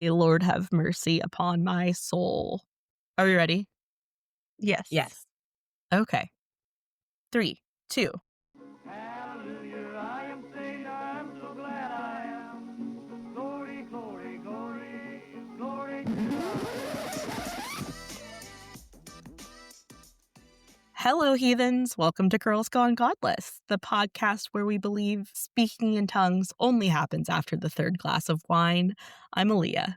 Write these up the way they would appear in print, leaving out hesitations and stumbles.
Lord have mercy upon my soul. Are we ready? Yes. Yes. Okay. 3, 2. Hallelujah, I am saved, I am so glad I am. Glory, glory, glory, glory to God. Hello, heathens. Welcome to Girls Gone Godless, the podcast where we believe speaking in tongues only happens after the third glass of wine. I'm Aaliyah.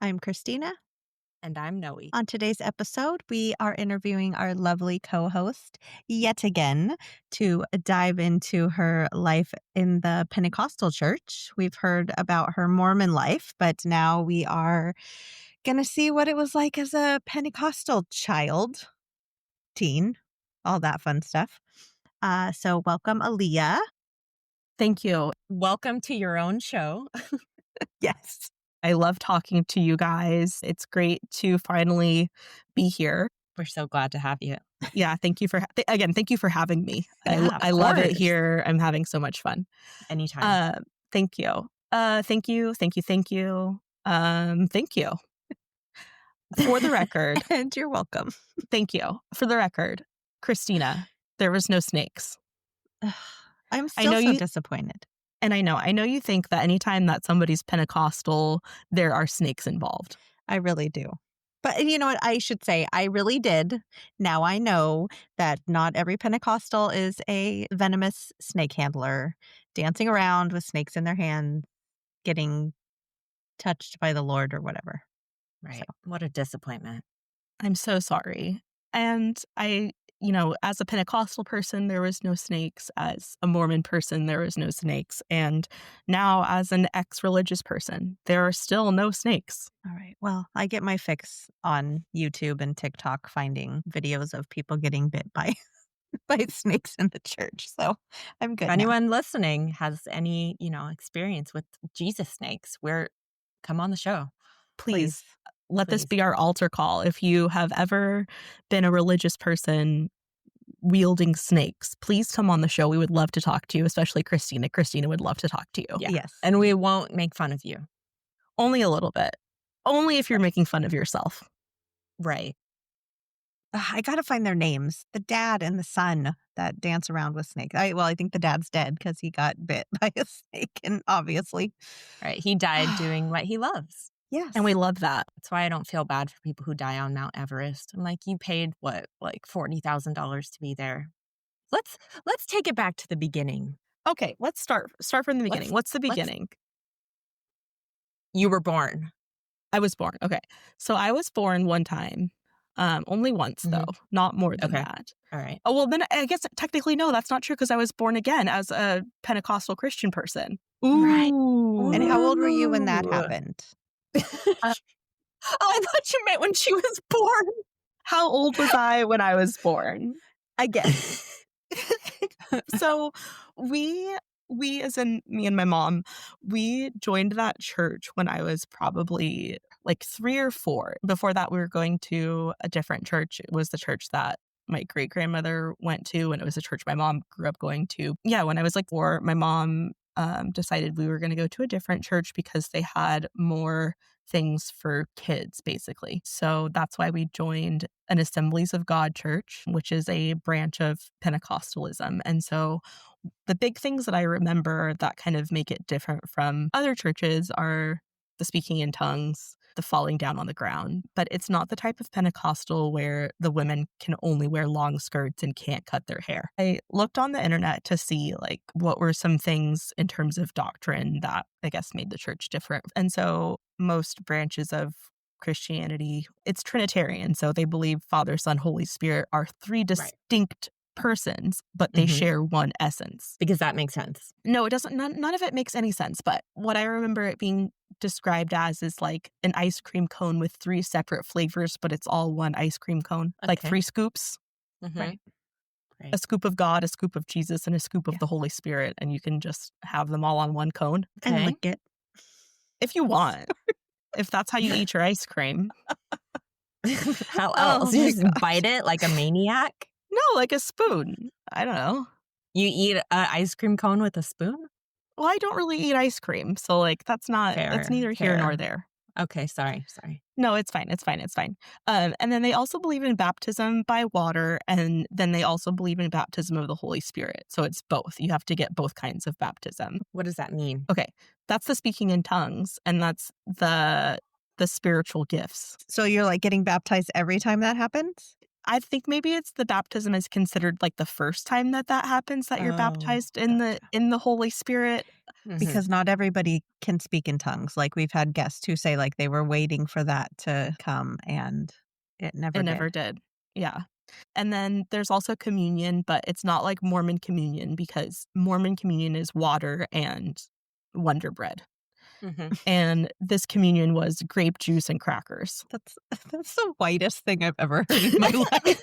I'm Christina. And I'm Noe. On today's episode, we are interviewing our lovely co-host yet again to dive into her life in the Pentecostal church. We've heard about her Mormon life, but now we are going to see what it was like as a Pentecostal child, teen, all that fun stuff. So welcome, Aaliyah. Thank you. Welcome to your own show. Yes. I love talking to you guys. It's great to finally be here. We're so glad to have you. Yeah, thank you for thank you for having me. Yeah, I of love it course. here. I'm having so much fun. Anytime. Thank you. Thank you. Thank you. Thank you. Thank you. For the record, And you're welcome. thank you. For the record, Christina, there was no snakes. I'm I still know so you- disappointed. And I know you think that anytime that somebody's Pentecostal, there are snakes involved. I really do. But you know what? I should say I really did. Now I know that not every Pentecostal is a venomous snake handler dancing around with snakes in their hands, getting touched by the Lord or whatever. Right. What a disappointment. I'm so sorry. And as a Pentecostal person, there was no snakes. As a Mormon person, there was no snakes. And now as an ex-religious person, there are still no snakes. All right. Well, I get my fix on YouTube and TikTok finding videos of people getting bit by by snakes in the church. So I'm good. If now. anyone listening has any, experience with Jesus snakes, come on the show. Please. Let this Please. be our altar call. If you have ever been a religious person wielding snakes, please come on the show. We would love to talk to you, especially Christina. Christina would love to talk to you. Yeah. Yes. And we won't make fun of you. Only a little bit. Only if you're making fun of yourself. Right. I got to find their names. The dad and the son that dance around with snakes. I think the dad's dead because he got bit by a snake, and obviously. Right. He died doing what he loves. Yes. And we love that. That's why I don't feel bad for people who die on Mount Everest. I'm like, you paid what, like $40,000 to be there. Let's take it back to the beginning. Okay, let's start from the beginning. What's the let's- beginning? You were born. I was born. Okay. So I was born one time. Only once, though. Not more than Okay. that. All right. Oh, well, then I guess technically, no, that's not true because I was born again as a Pentecostal Christian person. Right. Ooh. And how old were you when that Ooh. happened? I thought you meant when she was born. How old was I when I was born? I guess. So we as in me and my mom, we joined that church when I was probably like 3 or 4. Before that, we were going to a different church. It was the church that my great-grandmother went to, and it was a church my mom grew up going to. Yeah, when I was like 4, my mom decided we were going to go to a different church because they had more things for kids, basically. So that's why we joined an Assemblies of God church, which is a branch of Pentecostalism. And so the big things that I remember that kind of make it different from other churches are the speaking in tongues, the falling down on the ground. But it's not the type of Pentecostal where the women can only wear long skirts and can't cut their hair. I looked on the internet to see like what were some things in terms of doctrine that I guess made the church different. And so most branches of Christianity, it's Trinitarian. So they believe Father, Son, Holy Spirit are 3 distinct persons, but they share one essence. Because that makes sense. No, it doesn't. None of it makes any sense. But what I remember it being described as is like an ice cream cone with 3 separate flavors, but it's all one ice cream cone. Like Okay. 3 scoops. Right. A scoop of God, a scoop of Jesus, and a scoop of the Holy Spirit. And you can just have them all on one cone And Okay. lick it. if you want. If that's how you eat your ice cream. How Oh else? You my just gosh. bite it like a maniac? No, like a spoon. I don't know. You eat an ice cream cone with a spoon? Well, I don't really eat ice cream. So like that's Fair, neither here nor fair. there. Okay, sorry. No, it's fine. It's fine. It's fine. And then they also believe in baptism by water, and then they also believe in baptism of the Holy Spirit. So it's both. You have to get both kinds of baptism. What does that mean? Okay, that's the speaking in tongues, and that's the spiritual gifts. So you're like getting baptized every time that happens? I think maybe it's the baptism is considered like the first time that happens that you're Oh, baptized in the Holy Spirit. Mhm. Because not everybody can speak in tongues. Like we've had guests who say like they were waiting for that to come and it never It did. never did. Yeah. And then there's also communion, but it's not like Mormon communion because Mormon communion is water and Wonder Bread. Mhm. And this communion was grape juice and crackers. That's the whitest thing I've ever heard in my life.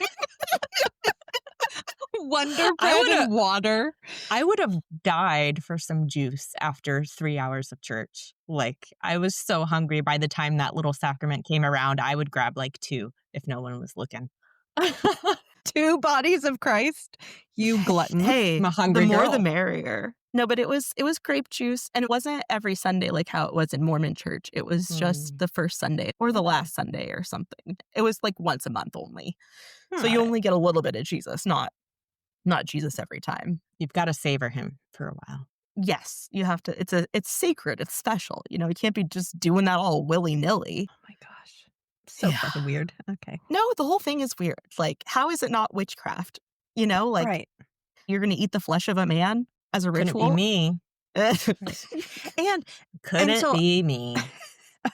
Wonder bread and water. I would have died for some juice after 3 hours of church. Like, I was so hungry by the time that little sacrament came around, I would grab like 2 if no one was looking. 2 bodies of Christ. You glutton. Hey, I'm a the hungry more girl. the merrier. No, but it was grape juice, and it wasn't every Sunday like how it was in Mormon church. It was just the first Sunday or the last Sunday or something. It was like once a month only. So you only get a little bit of Jesus, not Jesus every time. You've got to savor him for a while. Yes, you have to. It's sacred. It's special. You can't be just doing that all willy-nilly. Oh my gosh. So Yeah. fucking weird. Okay. No, the whole thing is weird. Like, how is it not witchcraft? Like right. you're going to eat the flesh of a man as a Couldn't ritual. be me. And Couldn't so- be me.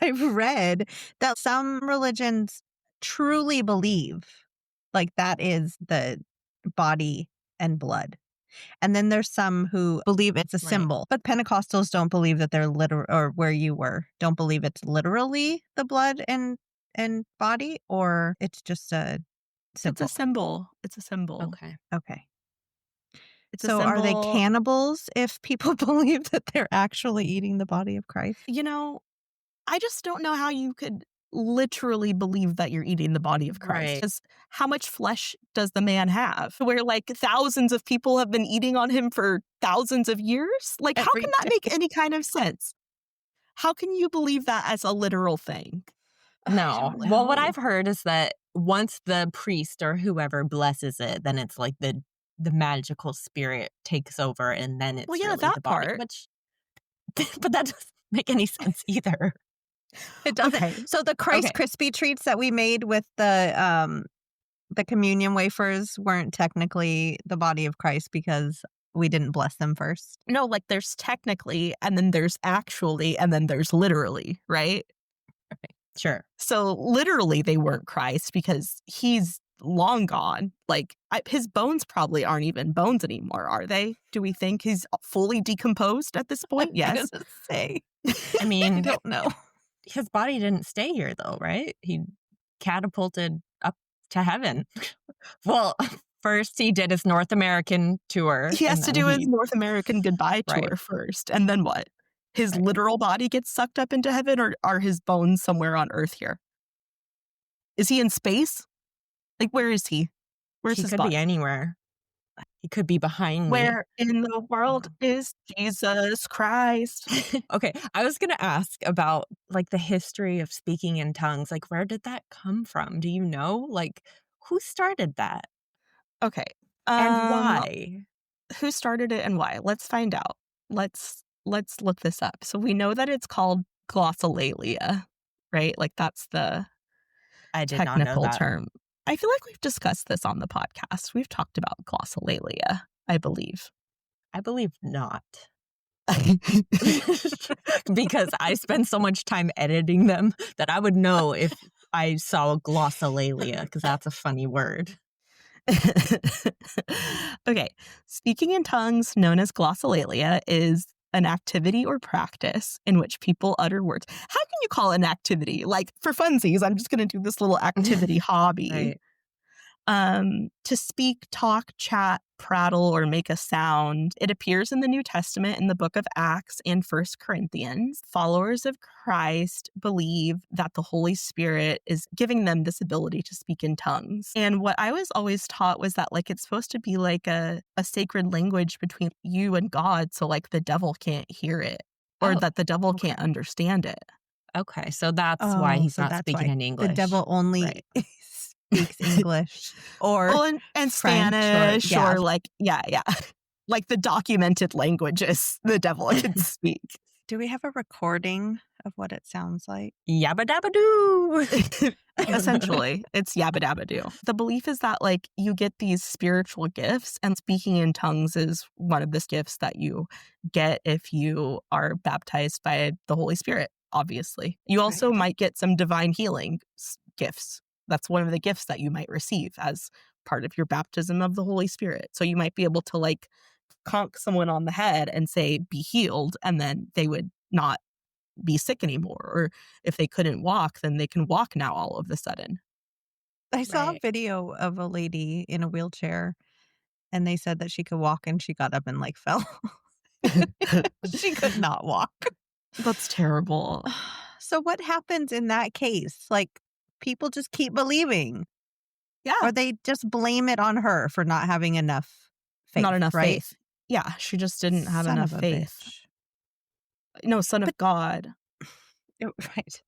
I've read that some religions truly believe like that is the body and blood. And then there's some who believe it's a Right. symbol. But Pentecostals don't believe that they're literal, or where you were, don't believe it's literally the blood and body, or it's just a symbol. It's a symbol. It's a symbol. Okay. Okay. It's a So are they symbol. cannibals if people believe that they're actually eating the body of Christ? I just don't know how you could literally believe that you're eating the body of Christ. Right. 'Cause how much flesh does the man have? Where like thousands of people have been eating on him for thousands of years? Like, how Every can that make any kind of sense? How can you believe that as a literal thing? No. don't Well, what know. I've heard is that once the priest or whoever blesses it, then it's like the magical spirit takes over, and then it's Well, yeah, really that the body. part. Which, but that doesn't make any sense either. It doesn't. Okay. So the Christ Okay. crispy treats that we made with the communion wafers weren't technically the body of Christ because we didn't bless them first. No, like there's technically, and then there's actually, and then there's literally, right? Sure. So literally they weren't Christ because he's long gone. Like his bones probably aren't even bones anymore, are they? Do we think he's fully decomposed at this point? Yes. I was gonna say. I I mean, don't know. his body didn't stay here though, right? He catapulted up to heaven. Well, first he did his North American tour. He has and to then do his he- North American goodbye tour Right. first. And then what? His Right. literal body gets sucked up into heaven, or are his bones somewhere on earth here? Is he in space? Like, where is he? Where's he his could body? be anywhere. He could be behind me. Where in the world is Jesus Christ? Okay, I was going to ask about like the history of speaking in tongues. Like, where did that come from? Do you know? Like, who started that Okay. and why? Who started it and why? Let's find out. Let's look this up. So we know that it's called glossolalia, right? Like that's the I did not know technical that. term. I feel like we've discussed this on the podcast. We've talked about glossolalia, I believe. I believe not. Because I spend so much time editing them that I would know if I saw glossolalia, because that's a funny word. Okay. Speaking in tongues, known as glossolalia, is an activity or practice in which people utter words. How can you call it an activity? Like for funsies, I'm just going to do this little activity hobby. Right. To speak, talk, chat, prattle, or make a sound. It appears in the New Testament in the book of Acts and 1 Corinthians. Followers of Christ believe that the Holy Spirit is giving them this ability to speak in tongues. And what I was always taught was that like it's supposed to be like a sacred language between you and God, so like the devil can't hear it, or Oh, that the devil okay. can't understand it. Okay, so that's why he's so not that's speaking why in the English. devil only Right. speaks English or Well, and French or Spanish yeah. or like, yeah. Like the documented languages the devil can speak. Do we have a recording of what it sounds like? Yabba dabba doo. Essentially, it's yabba dabba doo. The belief is that like you get these spiritual gifts, and speaking in tongues is one of the gifts that you get if you are baptized by the Holy Spirit, obviously. You also Right. might get some divine healing gifts. That's one of the gifts that you might receive as part of your baptism of the Holy Spirit. So you might be able to like conk someone on the head and say, be healed, and then they would not be sick anymore. Or if they couldn't walk, then they can walk now all of a sudden. I saw a Right. video of a lady in a wheelchair and they said that she could walk and she got up and like fell. She could not walk. That's terrible. So what happens in that case? Like people just keep believing Yeah, or they just blame it on her for not having enough faith. not enough right? faith. Yeah, she just didn't have Son enough of a faith. bitch. No, son of God. Right.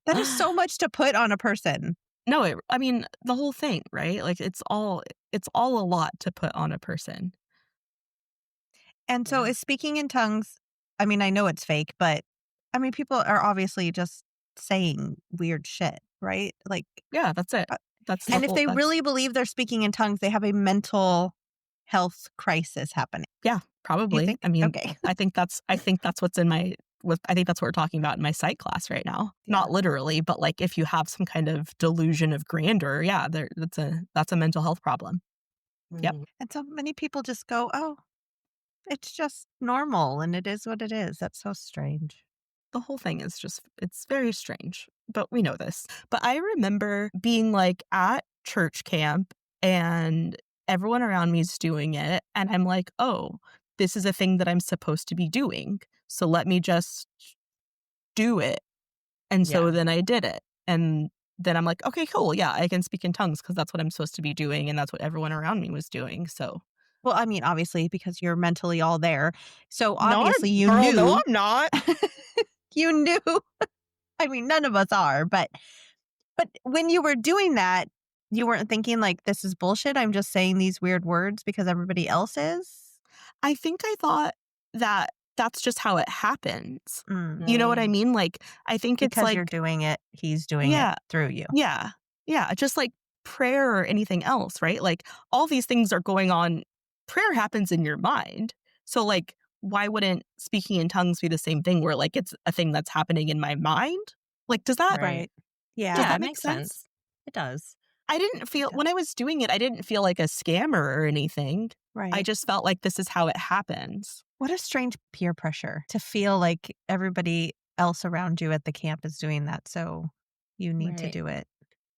That is so much to put on a person. No, I mean the whole thing, right? Like it's all a lot to put on a person. And so Yeah. is speaking in tongues, I mean, I know it's fake, but I mean, people are obviously just saying weird shit, right? Like, Yeah, that's it. But- That's the and if whole, they that's- really believe they're speaking in tongues, they have a mental health crisis happening. yeah, You probably. think? I mean, Okay. I think that's what's in my I think that's what we're talking about in my psych class right now. Yeah. Not literally, but like if you have some kind of delusion of grandeur, yeah, that's a mental health problem. Yep. Mm. And so many people just go, oh, it's just normal and it is what it is. That's so strange. The whole thing is just, it's very strange, but we know this. But I remember being like at church camp and everyone around me is doing it. And I'm like, oh, this is a thing that I'm supposed to be doing. So let me just do it. And so Yeah. then I did it. And then I'm like, okay, cool. Yeah, I can speak in tongues because that's what I'm supposed to be doing. And that's what everyone around me was doing. So Well, I mean, obviously, because you're mentally all there. So No, I'm- obviously you girl, knew. No, I'm not. You knew. I mean, none of us are, but when you were doing that, you weren't thinking like, this is bullshit. I'm just saying these weird words because everybody else is. I think I thought that that's just how it happens. Mm. You know what I Mm. mean? Like, I think it's Because like, you're doing it, he's doing Yeah. it through you. yeah, just like prayer or anything else, right? Like, all these things are going on. Prayer happens in your mind. So, like, why wouldn't speaking in tongues be the same thing where, like, it's a thing that's happening in my mind? Like, does that, Right. Yeah. Does Yeah, that it make makes sense? sense. It does. I didn't feel, does. when I was doing it, I didn't feel like a scammer or anything. Right. I just felt like this is how it happens. What a strange peer pressure to feel like everybody else around you at the camp is doing that. So you need to Right. do it.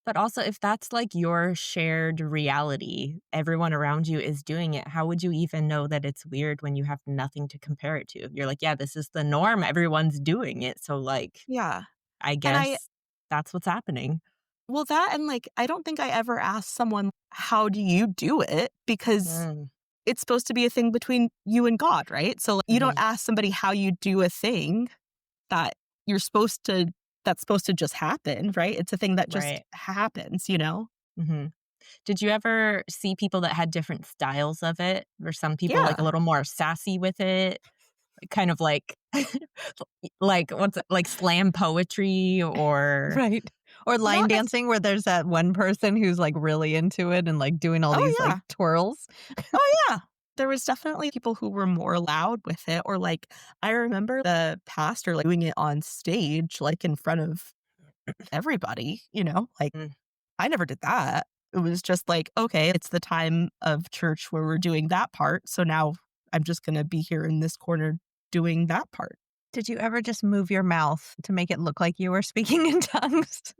But also, if that's like your shared reality, everyone around you is doing it, how would you even know that it's weird when you have nothing to compare it to? You're like, yeah, this is the norm. Everyone's doing it. So, like, Yeah. I guess that's what's happening. Well, that and like, I don't think I ever asked someone, how do you do it? Because Mm. it's supposed to be a thing between you and God, right? So like, you don't Mhm. ask somebody how you do a thing that that's supposed to just happen, right? It's a thing that just Right. happens, you know? Mhm. Did you ever see people that had different styles of it? Or some people like a Yeah. little more sassy with it? Kind of like, like what's it, like slam poetry or Right. Or line Not nec- dancing where there's that one person who's like really into it and like doing all Oh, these yeah. like twirls. Oh, yeah. There was definitely people who were more loud with it. Or like, I remember the pastor like doing it on stage, like in front of everybody, you know? Like, Mm. I never did that. It was just like, okay, it's the time of church where we're doing that part. So now I'm just going to be here in this corner doing that part. Did you ever just move your mouth to make it look like you were speaking in tongues?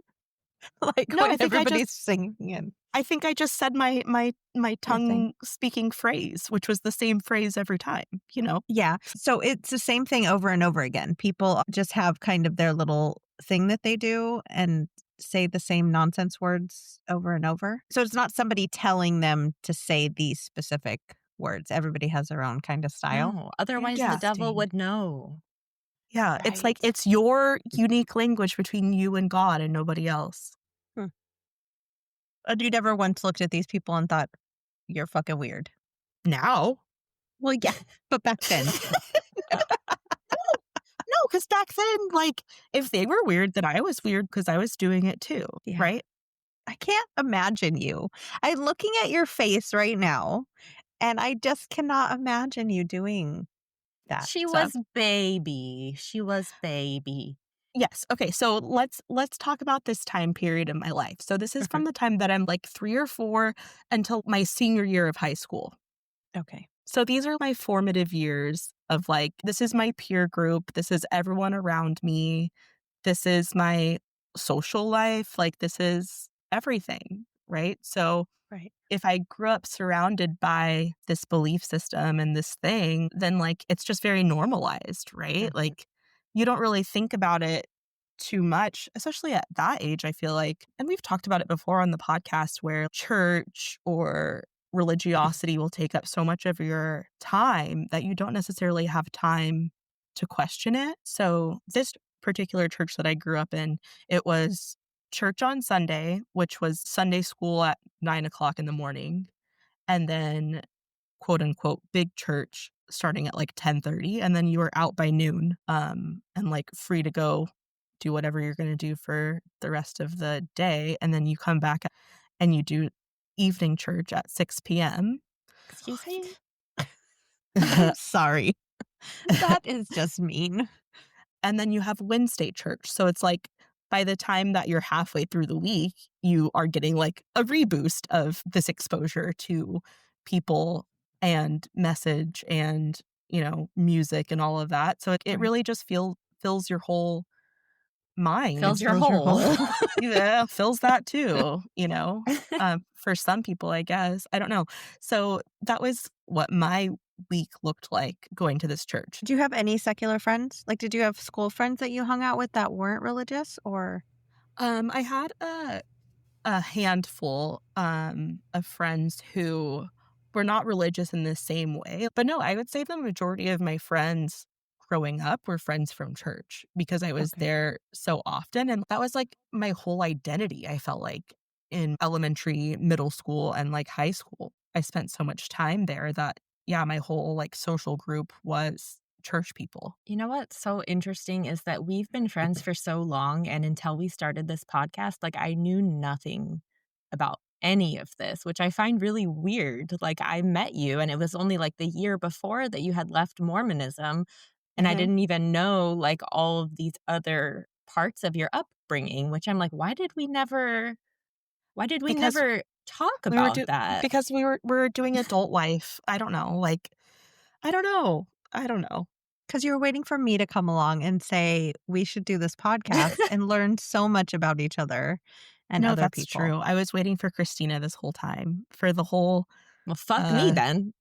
Like No, when I think I everybody's just- singing in. I think I just said my tongue speaking phrase, which was the same phrase every time, you know? Yeah. So it's the same thing over and over again. People just have kind of their little thing that they do and say the same nonsense words over and over. So it's not somebody telling them to say these specific words. Everybody has their own kind of style. no. Otherwise, Yeah. the devil Interesting. would know. Yeah, it's like Right. it's your unique language between you and God and nobody else. Hmm. And you never once looked at these people and thought, "You're fucking weird." Now. Well, yeah, but back then. No, because back then, like, if they were weird, then I was weird because I was doing it too, Yeah. right? I can't imagine you. I'm looking at your face right now, and I just cannot imagine you doing that She stuff. was baby. She was baby. Yes. Okay. So let's talk about this time period in my life. So this is Mhm. from the time that I'm like 3 or 4 until my senior year of high school. Okay. So these are my formative years of like, this is my peer group. This is everyone around me. This is my social life. Like, this is everything. Right. So Right. if I grew up surrounded by this belief system and this thing, then like it's just very normalized, right? Mhm. Like you don't really think about it too much, especially at that age, I feel like. And we've talked about it before on the podcast where church or religiosity will take up so much of your time that you don't necessarily have time to question it. So, this particular church that I grew up in, it was church on Sunday, which was Sunday school at 9 o'clock in the morning, and then quote unquote big church starting at like 10:30, and then you were out by noon, and like free to go do whatever you're going to do for the rest of the day, and then you come back and you do evening church at 6 p.m. Excuse me? I'm sorry. That is just mean. And then you have Wednesday church. So it's like by the time that you're halfway through the week, you are getting like a reboost of this exposure to people and message and, music and all of that. So it Right. really just fills your whole mind. Fills your Fills your hole. hole. Yeah, fills that too, for some people, I guess. I don't know. So that was what my week looked like going to this church. Did you have any secular friends? Like, did you have school friends that you hung out with that weren't religious or? I had a handful of friends who were not religious in the same way. But no, I would say the majority of my friends growing up were friends from church because I was Okay. there so often. And that was like my whole identity, I felt like in elementary, middle school, and like high school. I spent so much time there that, yeah, my whole like social group was church people. You know what's so interesting is that we've been friends for so long, and until we started this podcast, like, I knew nothing about any of this, which I find really weird. Like, I met you, and it was only, like, the year before that you had left Mormonism, and I Mhm. didn't even know, like, all of these other parts of your upbringing, which I'm like, why did we Because never talk we were about that? we're doing adult life. I don't know. Like, I don't know. I don't know. Because you were waiting for me to come along and say, we should do this podcast and learn so much about each other and No, other that's people. true. I was waiting for Christina this whole time for the whole, Well, fuck me uh then.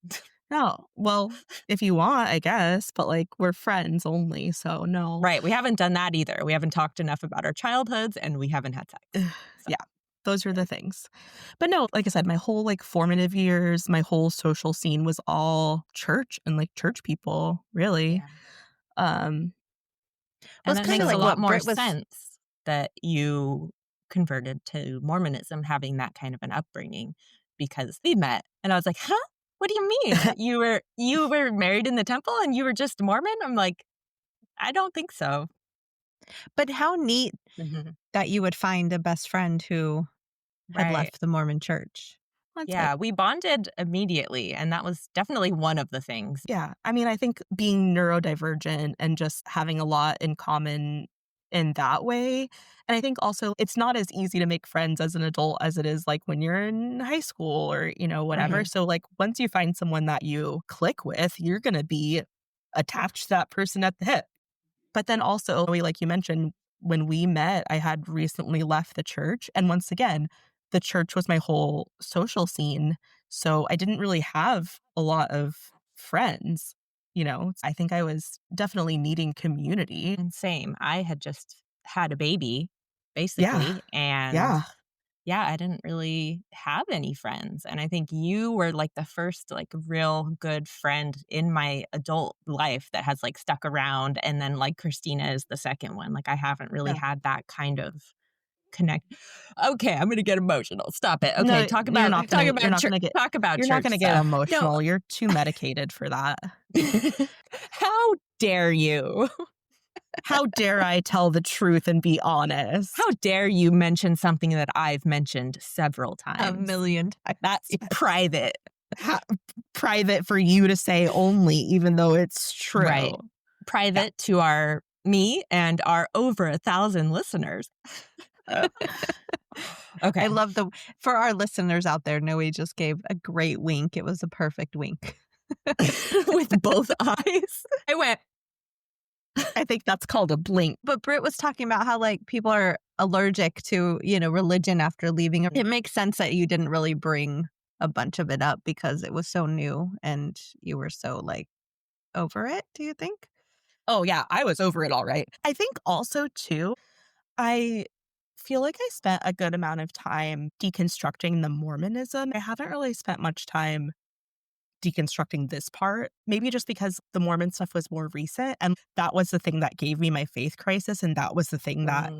no. Well, if you want, I guess, but, like, we're friends only, so no. Right, we haven't done that either. We haven't talked enough about our childhoods, and we haven't had sex. So, Yeah, those are the things. But no, like I said, my whole, like, formative years, my whole social scene was all church and, like, church people, really. yeah. Um, Well, And it's that kind of makes a like lot what more Britt was. sense that you converted to Mormonism having that kind of an upbringing because we met and I was like, "Huh? What do you mean? You were married in the temple and you were just Mormon?" I'm like, "I don't think so." But how neat Mhm. that you would find a best friend who had Right. left the Mormon church. that's it. Yeah, we bonded immediately, and that was definitely one of the things. Yeah, I mean, I think being neurodivergent and just having a lot in common in that way, and I think also it's not as easy to make friends as an adult as it is, like, when you're in high school or, whatever, Mhm. so, like, once you find someone that you click with, you're gonna be attached to that person at the hip. But then also, like you mentioned, when we met, I had recently left the church, and once again, the church was my whole social scene, so I didn't really have a lot of friends, I think I was definitely needing community. And same, I had just had a baby, Yeah, basically, and yeah. yeah, I didn't really have any friends. And I think you were like the first like real good friend in my adult life that has like stuck around. And then like Christina is the second one. Like I haven't really Yeah. had that kind of connect. Okay, I'm gonna get emotional. Stop it. Okay, No, you're not gonna talk about you're not church gonna get stuff. emotional. You're too medicated for that. How dare you? How dare I tell the truth and be honest? How dare you mention something that I've mentioned several A times? million times. That's private. Private for you to say only, even though it's true. Right. Private to me and our over 1,000 listeners. Okay. I love for our listeners out there, Noe just gave a great wink. It was a perfect wink. With both eyes. I went, I think that's called a blink. But Britt was talking about how like people are allergic to, religion after leaving. It makes sense that you didn't really bring a bunch of it up because it was so new and you were so like over it, do you think? Oh, yeah, I was over it all right. I think also, too, I feel like I spent a good amount of time deconstructing the Mormonism. I haven't really spent much time deconstructing this part, maybe just because the Mormon stuff was more recent. And that was the thing that gave me my faith crisis. And that was the thing that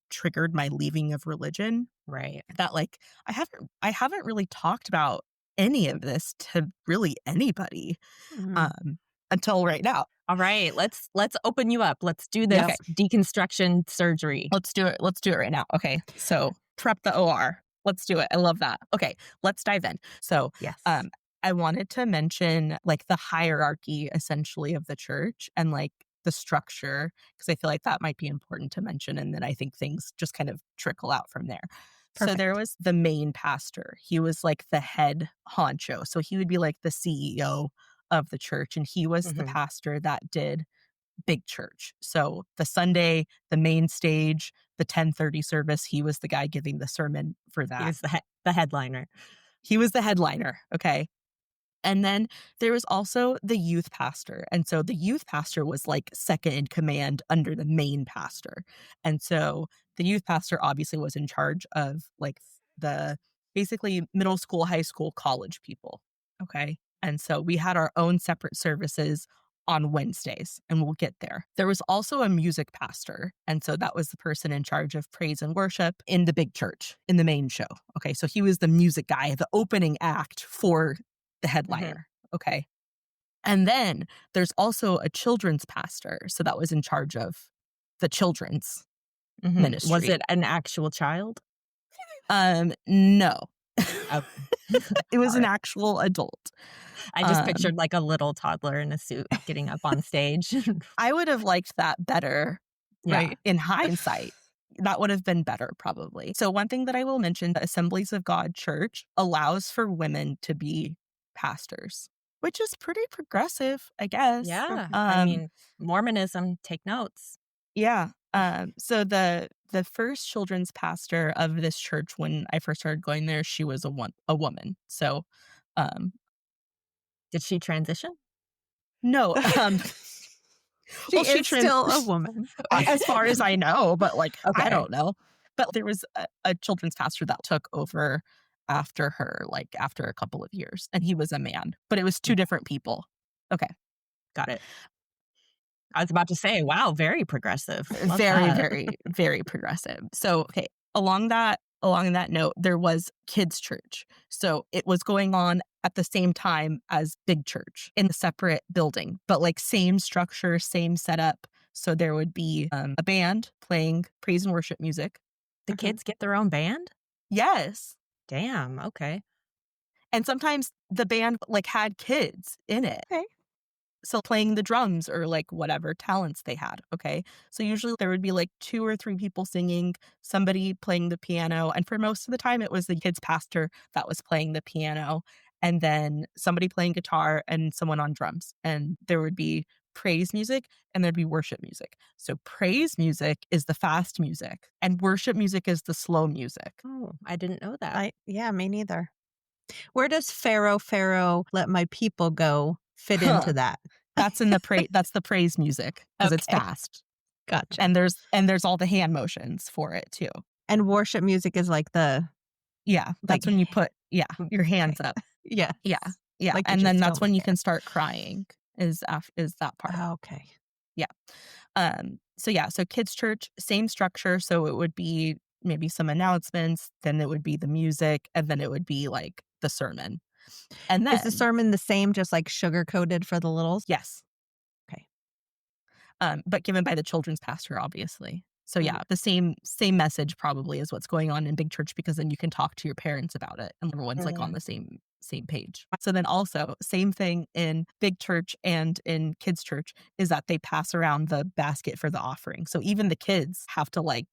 triggered my leaving of religion. right. That like, I haven't really talked about any of this to really anybody until right now. All right, let's open you up. Let's do this deconstruction surgery. Let's do it. Let's do it right now. Okay. So prep the OR. Let's do it. I love that. Okay. Let's dive in. So Yes. I wanted to mention like the hierarchy essentially of the church and like the structure, because I feel like that might be important to mention. And then I think things just kind of trickle out from there. So Perfect. there was the main pastor. He was like the head honcho. So he would be like the CEO of the church. And he was the pastor that did big church. So the Sunday, the main stage, the 10:30 service, he was the guy giving the sermon for that. He was the headliner. He was the headliner. Okay. And then there was also the youth pastor. And so the youth pastor was like second in command under the main pastor. And so the youth pastor obviously was in charge of like the basically middle school, high school, college people. Okay. And so we had our own separate services on Wednesdays, and we'll get there. There was also a music pastor. And so that was the person in charge of praise and worship in the big church, in the main show. Okay. So he was the music guy, the opening act for the headliner. Okay. And then there's also a children's pastor. So that was in charge of the children's ministry. Was it an actual child? No. Oh. It was an actual adult. I just pictured like a little toddler in a suit getting up on stage. I would have liked that better, Yeah. right? In hindsight, that would have been better probably. So one thing that I will mention, the Assemblies of God Church allows for women to be pastors, which is pretty progressive, I guess. Yeah. I mean, Mormonism, take notes. Yeah. So the first children's pastor of this church, when I first started going there, she was a woman. So, Did she transition? no, She is still a woman. as far as I know, but like, Okay. I don't know. But there was a children's pastor that took over after her, like after a couple of years, and he was a man, but it was two different people. Okay. Got it. I was about to say, wow, very progressive. Love Very, that. very, very progressive. So, okay, along that note, there was kids' church. So it was going on at the same time as big church in a separate building, but like same structure, same setup. So there would be a band playing praise and worship music. The kids get their own band? Yes. Damn. Okay. And sometimes the band like had kids in it. Okay. So playing the drums or like whatever talents they had. Okay. So usually there would be like 2 or 3 people singing, somebody playing the piano. And for most of the time, it was the kids' pastor that was playing the piano. And then somebody playing guitar and someone on drums. And there would be praise music and there'd be worship music. So praise music is the fast music and worship music is the slow music. Oh, I didn't know that. Yeah, me neither. Where does Pharaoh, let my people go fit into that? That's in that's the praise music because it's Okay. fast. Gotcha. And there's all the hand motions for it too. And worship music is like the Yeah, that's Like, when you put your hands okay. up. Yes. Yeah, yeah, Like you're and then just that's when filming you it. can start crying is that part. Okay. Yeah. So kids church, same structure, so it would be maybe some announcements, then it would be the music, and then it would be, like, the sermon. And Is the then sermon the same, just like sugar coated for the littles? yes, Okay. but given by the children's pastor, obviously. So, Mhm. yeah, the same message probably is what's going on in big church because then you can talk to your parents about it, and everyone's, like, on Mhm. the same page. So then also, same thing in big church and in kids church is that they pass around the basket for the offering. So even the kids have to, like,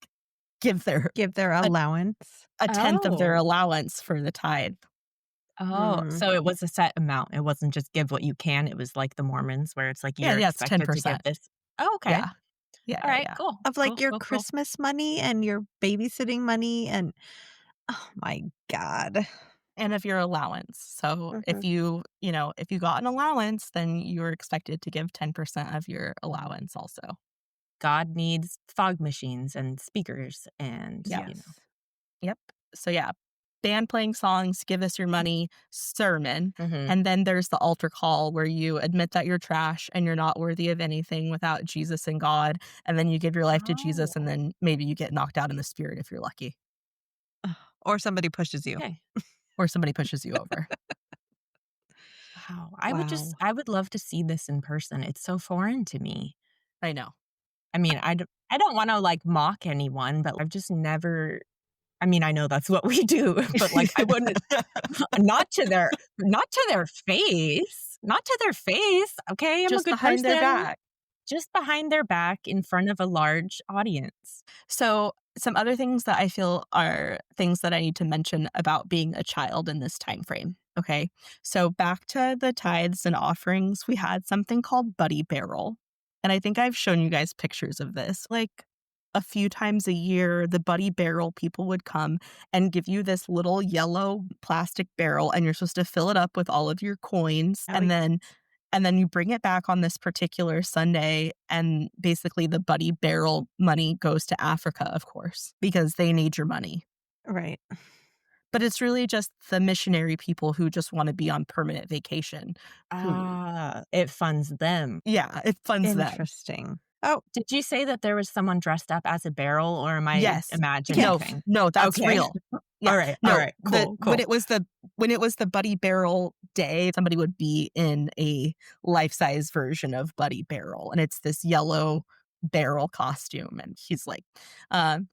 give Give their a allowance. a tenth of their Oh. allowance for the tithe. Oh, Mm. so it was a set amount. It wasn't just give what you can. It was like the Mormons where it's like Yeah, you're yeah, it's expected to give 10%. this. Oh, okay. Yeah. Yeah, All yeah, right, yeah. cool. Of Cool, like your cool, cool. Christmas money and your babysitting money and oh my God. And of your allowance. So if Mhm. if you got an allowance, then you're expected to give 10% of your allowance also. God needs fog machines and speakers and, Yeah. Yes. Yep. So yeah, band playing songs, give us your money, sermon, Mhm. and then there's the altar call where you admit that you're trash and you're not worthy of anything without Jesus and God, and then you give your life to Jesus and Oh, then maybe you get knocked out in the spirit if you're lucky Ugh. Or somebody pushes you. okay. or somebody pushes you over. Wow. Wow. I would love to see this in person. It's so foreign to me. I know. I mean, I don't wanna, like, mock anyone, but I've just never I mean, I know that's what we do, but, like, I wouldn't not to their face. Not to their face, okay? I'm a Just good behind their person. back. Just behind their back in front of a large audience. So, some other things that I feel are things that I need to mention about being a child in this time frame. Okay. So, back to the tithes and offerings, we had something called Buddy Barrel. And I think I've shown you guys pictures of this. Like a few times a year, the Buddy Barrel people would come and give you this little yellow plastic barrel, and you're supposed to fill it up with all of your coins. Oh, And then you bring it back on this particular Sunday, and basically the Buddy Barrel money goes to Africa, of course, because they need your money. right. But it's really just the missionary people who just want to be on permanent vacation who, Ah, it funds them. yeah, it funds them. Interesting. Oh, Did you say that there was someone dressed up as a barrel, or am I Yes. imagining No, things? no, that's Okay. real. Yeah. Alright, No, alright, cool, cool. when it was the Buddy Barrel day, somebody would be in a life-size version of Buddy Barrel, and it's this yellow barrel costume, and he's like,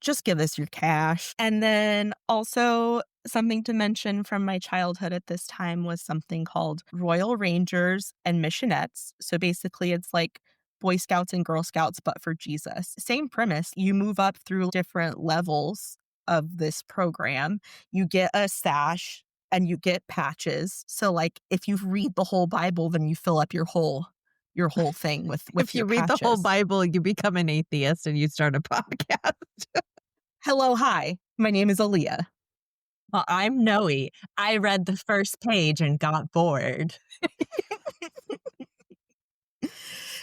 "Just give us your cash." And then also something to mention from my childhood at this time was something called Royal Rangers and Missionettes. So basically, it's like Boy Scouts and Girl Scouts, but for Jesus. Same premise. You move up through different levels of this program. You get a sash and you get patches. So like if you read the whole Bible, then you fill up your whole thing with if you your read the whole patches. Bible, you become an atheist and you start a podcast. Hello, hi. My name is Aaliyah. Well, I'm Noe. I read the first page and got bored.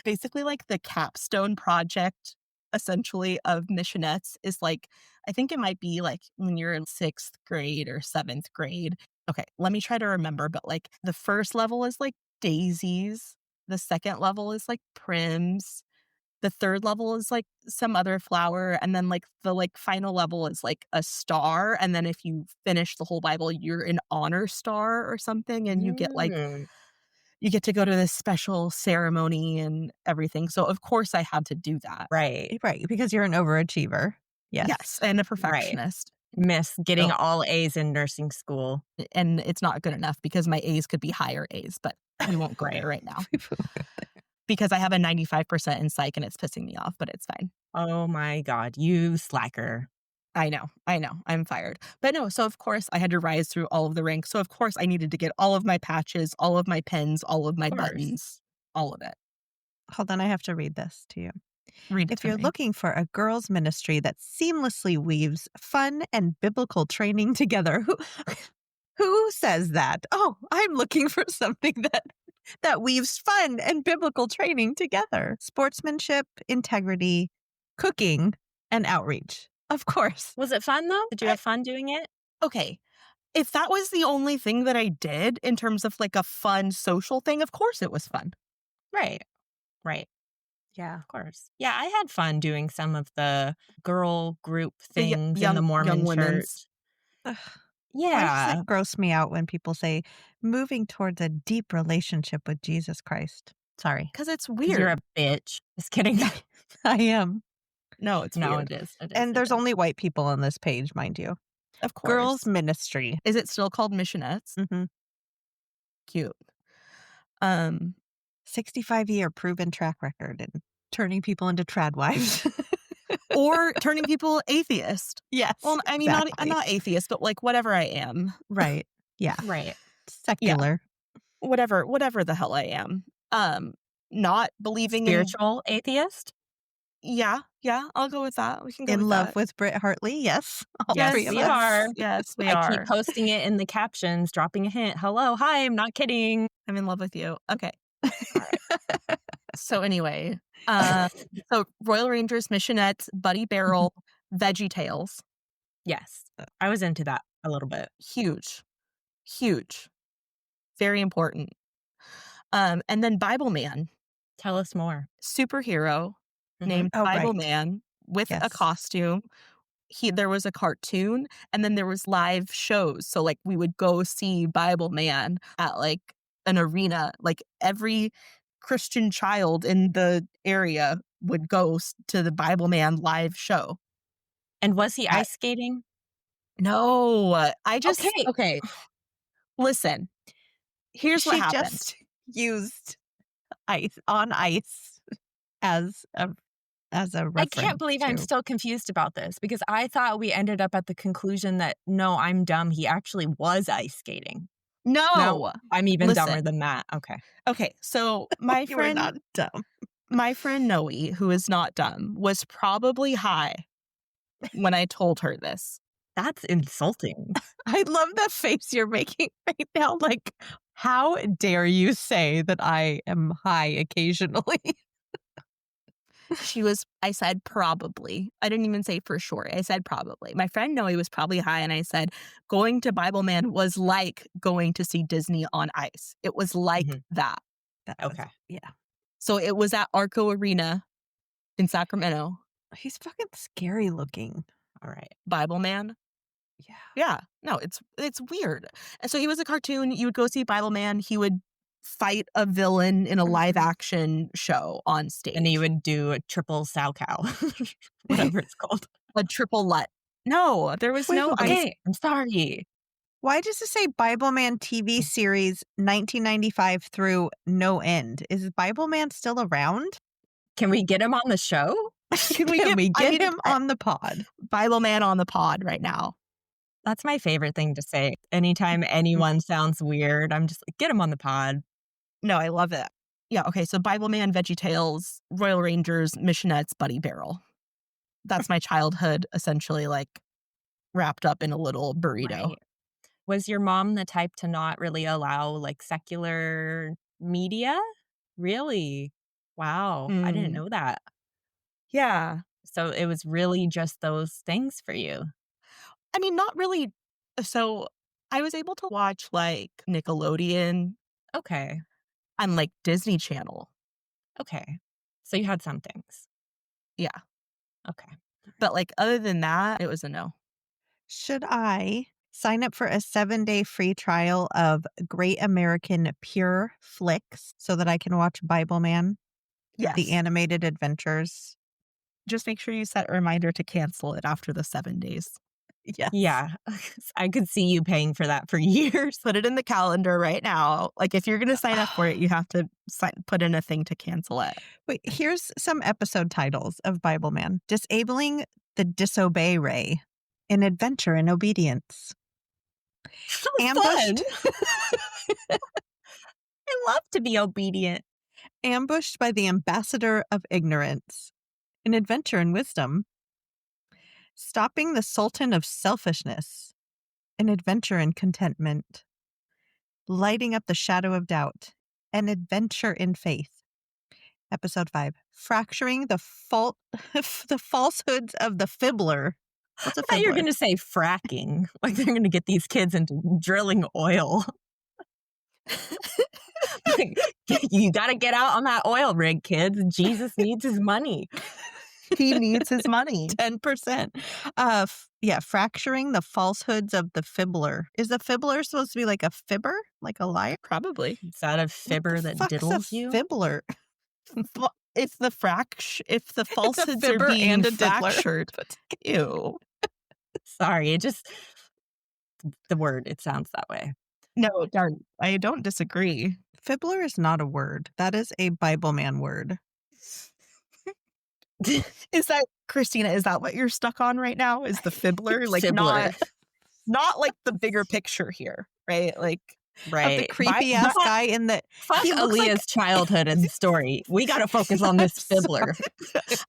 Basically, like the capstone project essentially of missionettes is like, I think it might be like when you're in 6th grade or 7th grade. Okay, let me try to remember, but like the first level is like daisies, the second level is like prims, the third level is like some other flower, and then like the like final level is like a star, and then if you finish the whole Bible, you're an honor star or something, and Mm. you get to go to this special ceremony and everything. So of course I had to do that. Right, Right, because you're an overachiever. Yes. Yes, and a right. perfectionist. Miss getting So, all A's in nursing school. and it's not good enough because my A's could be higher A's, but we won't go there right now because I have a 95% in psych and it's pissing me off, but it's fine. Oh my god, you slacker. I know, I'm fired. But no, so of course I had to rise through all of the ranks. So of course I needed to get all of my patches, all of my pins, all of my Of course. buttons, all of it. Hold on, I have to read this to you. Read it If to you're me. looking for a girls' ministry that seamlessly weaves fun and biblical training together, who says that? Oh, I'm looking for something that weaves fun and biblical training together. Sportsmanship, integrity, cooking, and outreach. Of course. Was it fun though? Did you I- have fun doing it? Okay. if that was the only thing that I did in terms of like a fun social thing, of course it was fun. Right. Right. Yeah. Of course. Yeah, I had fun doing some of the girl group The things in the Mormon young church. women's. Ugh. Why does Yeah, it gross me out when people say moving towards a deep relationship with Jesus Christ? Sorry. Because it's because you're weird. a bitch. Just kidding. I am. No, it's No, weird. it is. It is. And It there's is. only white people on this page, mind you. Of course. Girls ministry. Is it still called missionettes? Mhm. Cute. Um, 65-year proven track record in turning people into trad wives. or turning people atheist. Yes. Well, I mean, exactly. not atheist, but like whatever I am, Right. Yeah. Right. Secular. whatever the hell I am. Not believing Spiritual atheist? Yeah, I'll go with that. We can go In with love that. with Britt Hartley. Yes. All Yes, three of we us. are. Yes, we I are. keep posting it in the captions, dropping a hint. Hello, hi, I'm not kidding. I'm in love with you. Okay. All right. So anyway, so Royal Rangers, Missionettes, Buddy Barrel, Veggie Tales, Yes, I was into that a little bit. huge, very important. And then Bible Man, Tell us more. superhero Mhm. named Oh, Bible right. Man with a Yes. costume. There was a cartoon and then there was live shows. So like we would go see Bible Man at like an arena. Like every Christian child in the area would go to the Bible Man live show. And was he I- ice skating? No, I just Okay. okay. Listen, here's what She happened. just used ice as a I reference. can't believe I'm to- still confused about this because I thought we ended up at the conclusion that no, I'm dumb. He actually was ice skating. No. No, I'm even Listen. dumber than that. Okay. Okay, so my You were friend not dumb. Noe, who is not dumb, was probably high when I told her this. That's insulting. I love that face you're making right now. Like, how dare you say that I am high occasionally? I said probably. I didn't even say for sure. I said probably. My friend Noe was probably high, and I said going to Bible Man was like going to see Disney on ice. It was like that. That was- Okay. yeah. So it was at Arco Arena in Sacramento. He's fucking scary looking. All right. Bible Man. Yeah. Yeah. No, it's weird. And so he was a cartoon. You would go see Bible Man. He would fight a villain in a live action show on stage. And he would do a triple sow cow, whatever it's called. a triple let. No, there was Wait, no wait, ice. Okay, I'm sorry. Why does it say Bible Man TV series 1995 through no end? Is Bible Man still around? Can we get him on the show? Can we get, get him on the pod? Bible Man on the pod right now? That's my favorite thing to say. Anytime anyone sounds weird, I'm just like, get him on the pod. No, I love it. Yeah, okay, so Bible Man, Veggie Tales, Royal Rangers, Missionettes, Buddy Barrel. That's my childhood, essentially, like, wrapped up in a little burrito. Right. Was your mom the type to not really allow like secular media? Really? Wow. I didn't know that. Yeah. So it was really just those things for you. I mean, not really. So I was able to watch, like, Nickelodeon Okay. and, like, Disney Channel. Okay. So you had some things. Yeah. Okay. But, like, other than that, it was a no. Should I sign up for a 7-day free trial of Great American Pure Flicks so that I can watch Bible Man, Yes. the animated adventures? Just make sure you set a reminder to cancel it after the 7 days. Yes. Yeah. I could see you paying for that for years. Put it in the calendar right now. Like, if you're going to sign up for it, you have to put in a thing to cancel it. Wait, here's some episode titles of Bible Man. Disabling the Disobey Ray. An Adventure in Obedience. Ambushed. I love to be obedient. Ambushed by the Ambassador of Ignorance. An Adventure in Wisdom. Stopping the Sultan of Selfishness. An Adventure in Contentment. Lighting up the Shadow of Doubt. An Adventure in Faith. Episode 5. Fracturing the falsehoods of the Fibbler. What's a I thought you were fibbler? going to say fracking. Like they're going to get these kids into drilling oil. Like, you got to get out on that oil rig, kids. Jesus needs his money. He needs his money. 10%. Yeah, fracturing the falsehoods of the fibbler. Is a fibbler supposed to be like a fibber? Like a liar? Probably. Is that a fibber that Fuck's diddles a you? fibbler? If the falsehoods are fibber being and a diddler. fractured, ew. Sorry, it just, the word, it sounds that way. No, darn. I don't disagree. Fibbler is not a word. That is a Bible man word. Is that, Christina, is that what you're stuck on right now? Is the fibbler? Like Fibbler. not like the bigger picture here, right? Like Right. Of the creepy ass guy in the. Fuck he looks Aaliyah's like- childhood and story. We got to focus on this fibbler.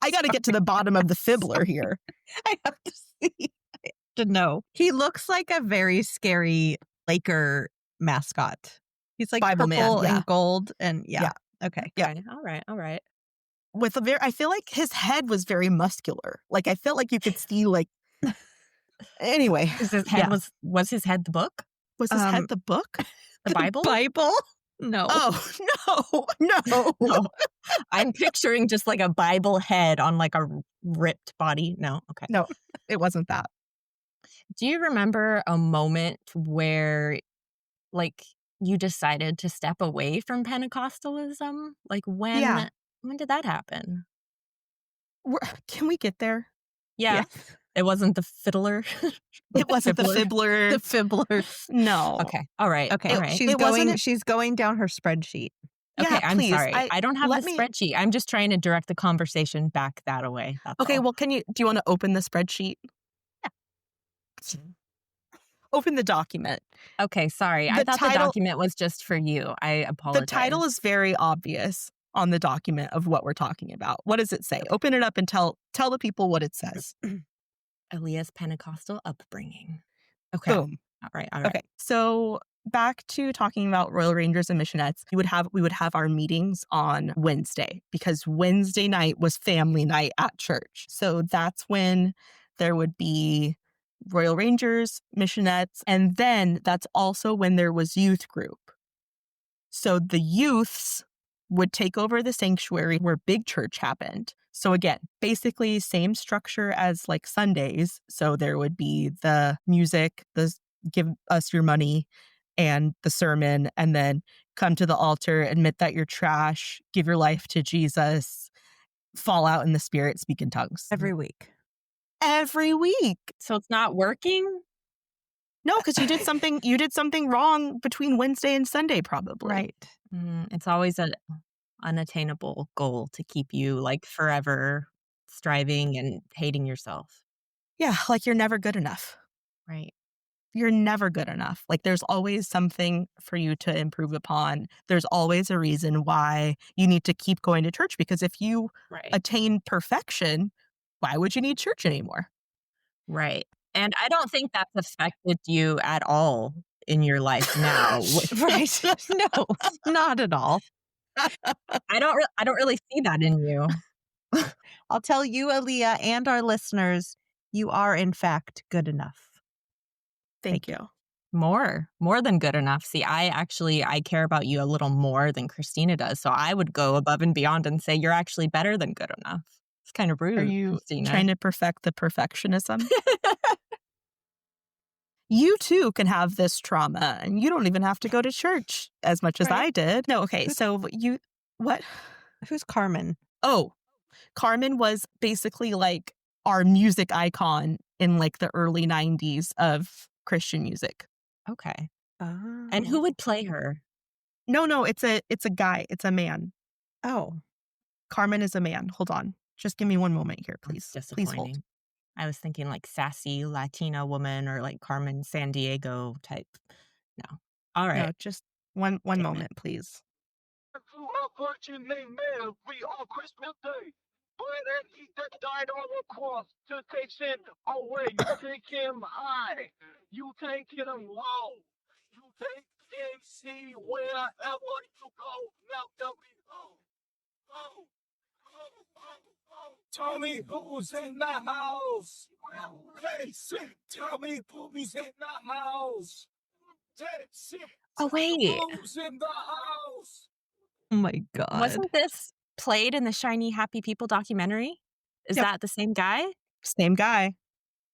I got to get to the bottom of the fibbler here. I have to see. I have to know. He looks like a very scary Laker mascot. He's like Bible man, purple yeah. and gold and yeah. Okay. Yeah. Okay, all right. With I feel like his head was very muscular. Like I felt like you could see like. Anyway, Is his head yeah. was his head the book? Was his head the book? The Bible? Bible? No. Oh no. No. I'm picturing just like a Bible head on like a ripped body. No, okay. No, it wasn't that. Do you remember a moment where like you decided to step away from Pentecostalism? Like when did that happen? Can we get there? Yeah. It wasn't the fiddler. It wasn't the fibbler. The fibbler. No. Okay. All right. Okay. All right. She's going down her spreadsheet. Okay, Yeah, I'm please. sorry. I don't have let the me- spreadsheet. I'm just trying to direct the conversation back that away. That's Okay, all. well, do you want to open the spreadsheet? Yeah. Open the document. Okay, sorry. I The thought the title- document was just for you. I apologize. The title is very obvious on the document of what we're talking about. What does it say? Open it up and tell the people what it says. Aaliyah's Pentecostal upbringing. Okay. Boom. All right. Okay. So back to talking about Royal Rangers and Missionettes, we would have our meetings on Wednesday because Wednesday night was family night at church. So that's when there would be Royal Rangers, Missionettes, and then that's also when there was youth group. So the youths would take over the sanctuary where big church happened. So again, basically same structure as like Sundays. So there would be the music, the give us your money, and the sermon, and then come to the altar, admit that you're trash, give your life to Jesus, fall out in the spirit, speak in tongues. Every week. Every week. So it's not working? No, because you did something wrong between Wednesday and Sunday, probably. Right. It's always an unattainable goal to keep you like forever striving and hating yourself. Yeah, like you're never good enough. Right. You're never good enough. Like there's always something for you to improve upon. There's always a reason why you need to keep going to church, because if you Right. attain perfection, why would you need church anymore? Right. And I don't think that's affected you at all in your life now. Right. No, not at all. I don't really see that in you. I'll tell you, Aaliyah, and our listeners, you are in fact good enough. Thank you. More than good enough. See, I care about you a little more than Christina does. So I would go above and beyond and say you're actually better than good enough. It's kind of rude. Are you Christina? trying to perfect the perfectionism? You too can have this trauma and you don't even have to go to church as much as Right. I did. No, okay. So what? Who's Carmen? Oh, Carmen was basically like our music icon in like the early 90s of Christian music. Okay. Oh. And who would play her? No, it's a guy. It's a man. Oh. Carmen is a man. Hold on. Just give me one moment here, please. That's Please hold. disappointing. I was thinking like sassy Latina woman or like Carmen Sandiego type. No. All right. No, just one Damn it. moment, please. My virgin named Mary on Christmas Day. Boy, that he that died on the cross to take sin away. You take him high. You take him low. You take him see wherever you go. Now tell me, oh, oh, oh, oh, oh. Tell me who's in the house. Hey, tell me who's in the house. Oh, wait. Who's in the house? Oh my God. Wasn't this played in the Shiny Happy People documentary? Is Yep. that the same guy? Same guy.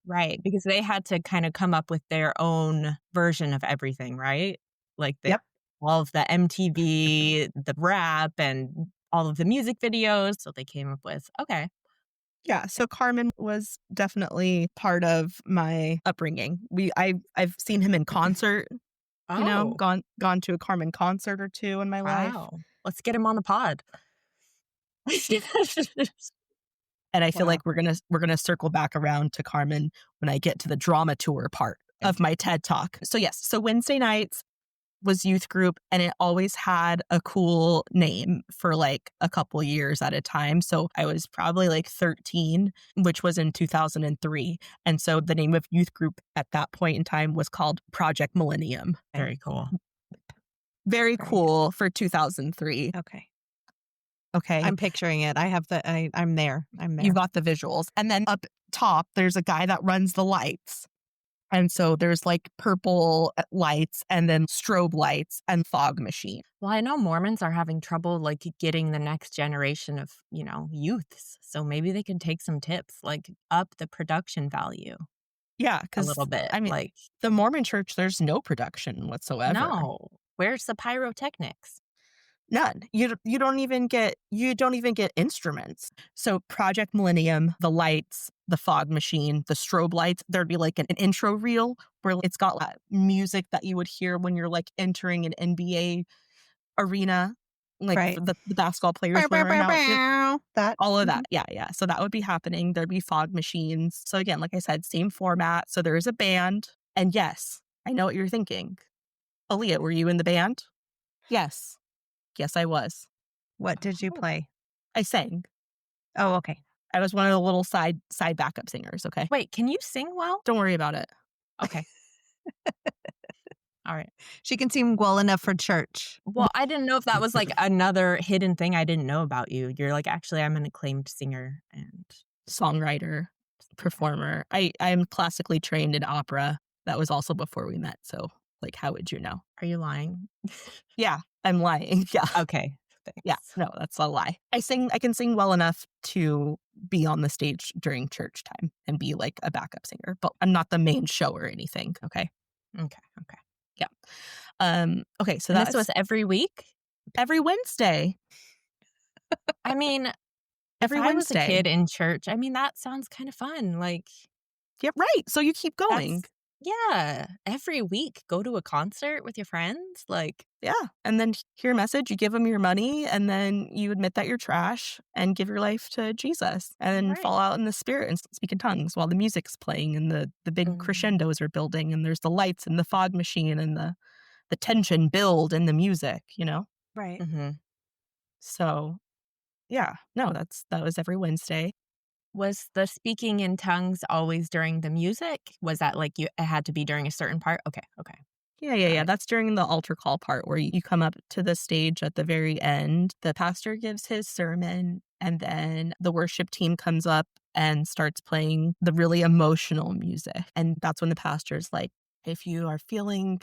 Right, because they had to kind of come up with their own version of everything, right? Like Yep. all of the MTV, the rap, and all of the music videos. So they came up with, okay. Yeah, so Carmen was definitely part of my upbringing. I've seen him in concert, Oh, gone to a Carmen concert or two in my life. wow. Let's get him on the pod. And I feel Wow. like we're gonna circle back around to Carmen when I get to the drama tour part of my TED Talk. So yes, so Wednesday nights was youth group, and it always had a cool name for like a couple years at a time. So I was probably like 13, which was in 2003. And so the name of youth group at that point in time was called Project Millennium. Very cool. Very Very cool for 2003. Okay. Okay. I'm picturing it. I have I'm there. I'm there. You got the visuals. And then up top, there's a guy that runs the lights. And so there's like purple lights and then strobe lights and fog machine. Well, I know Mormons are having trouble like getting the next generation of, youths. So maybe they can take some tips, like up the production value Yeah, a because little bit. I mean, like, the Mormon church, there's no production whatsoever. no, where's the pyrotechnics? None. You don't even get instruments. So Project Millennium, the lights, the fog machine, the strobe lights, there'd be like an intro reel where it's got like music that you would hear when you're like entering an NBA arena, like Right. the basketball players wearing outfits. That All of that. Yeah. So that would be happening. There'd be fog machines. So again, like I said, same format. So there is a band. And yes, I know what you're thinking. Aaliyah, were you in the band? Yes. Yes, I was. What did you play? I sang. Oh, okay. I was one of the little side backup singers, okay? Wait, can you sing well? Don't worry about it. Okay. All right. She can sing well enough for church. Well, I didn't know if that was like another hidden thing I didn't know about you. You're like, actually, I'm an acclaimed singer and Songwriter, performer. I'm classically trained in opera. That was also before we met. So, like, how would you know? Are you lying? Yeah, I'm lying. Yeah. Okay. Thanks. Yeah, no, that's a lie. I can sing well enough to be on the stage during church time and be like a backup singer, but I'm not the main show or anything, okay? Okay. Okay, so And that's this was every week? every Wednesday. I mean, Every if I was a Wednesday. kid in church, I mean, that sounds kind of fun. Like, Yeah, right. So you keep going. yeah, every week, go to a concert with your friends. Like, Yeah. And then hear a message, you give them your money, and then you admit that you're trash and give your life to Jesus and then Right. fall out in the spirit and speak in tongues while the music's playing and the big Mhm. crescendos are building and there's the lights and the fog machine and the tension build in the music, Right. mhm. So yeah, no, that was every Wednesday. Was the speaking in tongues always during the music? Was that like it had to be during a certain part? Okay. Yeah. it. That's during the altar call part where you come up to the stage at the very end. The pastor gives his sermon, and then the worship team comes up and starts playing the really emotional music. And that's when the pastor's like, if you are feeling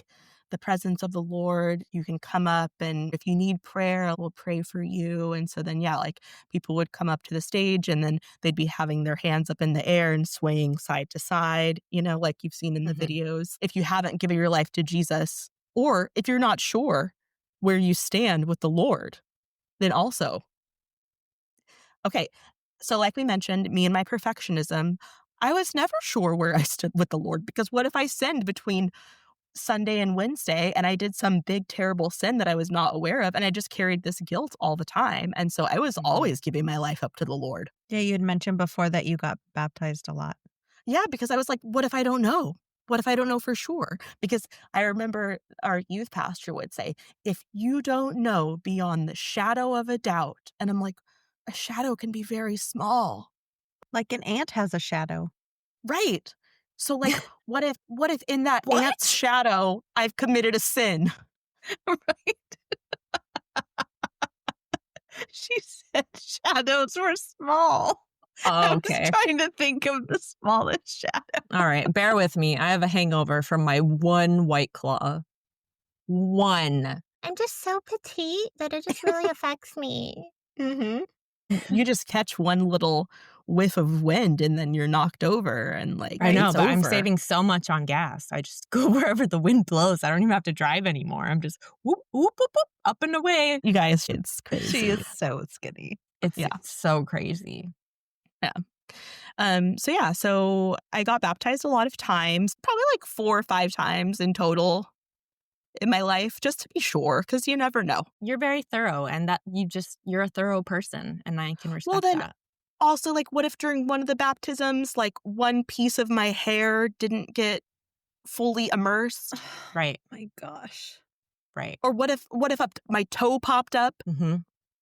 the presence of the Lord, you can come up, and if you need prayer, we'll pray for you. And so then, yeah, like people would come up to the stage and then they'd be having their hands up in the air and swaying side to side, like you've seen in the Mhm. videos. If you haven't given your life to Jesus, or if you're not sure where you stand with the Lord, then also. Okay, so like we mentioned, me and my perfectionism, I was never sure where I stood with the Lord, because what if I sinned between Sunday and Wednesday and I did some big terrible sin that I was not aware of, and I just carried this guilt all the time. And so I was Mhm. always giving my life up to the Lord. Yeah, you had mentioned before that you got baptized a lot. Yeah, because I was like, what if I don't know? What if I don't know for sure? Because I remember our youth pastor would say, if you don't know beyond the shadow of a doubt, and I'm like, a shadow can be very small. Like an ant has a shadow. Right. So like, what if in that What? ant's shadow, I've committed a sin? Right. She said shadows were small. I was Okay. trying to think of the smallest shadow. All right. Bear with me. I have a hangover from my one White Claw. One. I'm just so petite that it just really affects me. Mm-hmm. You just catch one little whiff of wind and then you're knocked over and like I know, it's but I'm over. saving so much on gas. I just go wherever the wind blows. I don't even have to drive anymore. I'm just whoop, whoop, whoop, whoop, up and away. You guys, it's crazy. She is so skinny. It's Yeah. so crazy. So I got baptized a lot of times, probably like 4 or 5 times in total in my life, just to be sure, because you never know. You're very thorough, and that you're a thorough person, and I can respect then- that. Also, like, what if during one of the baptisms, like, one piece of my hair didn't get fully immersed? Right, My gosh. right. Or what if my toe popped up Mm-hmm.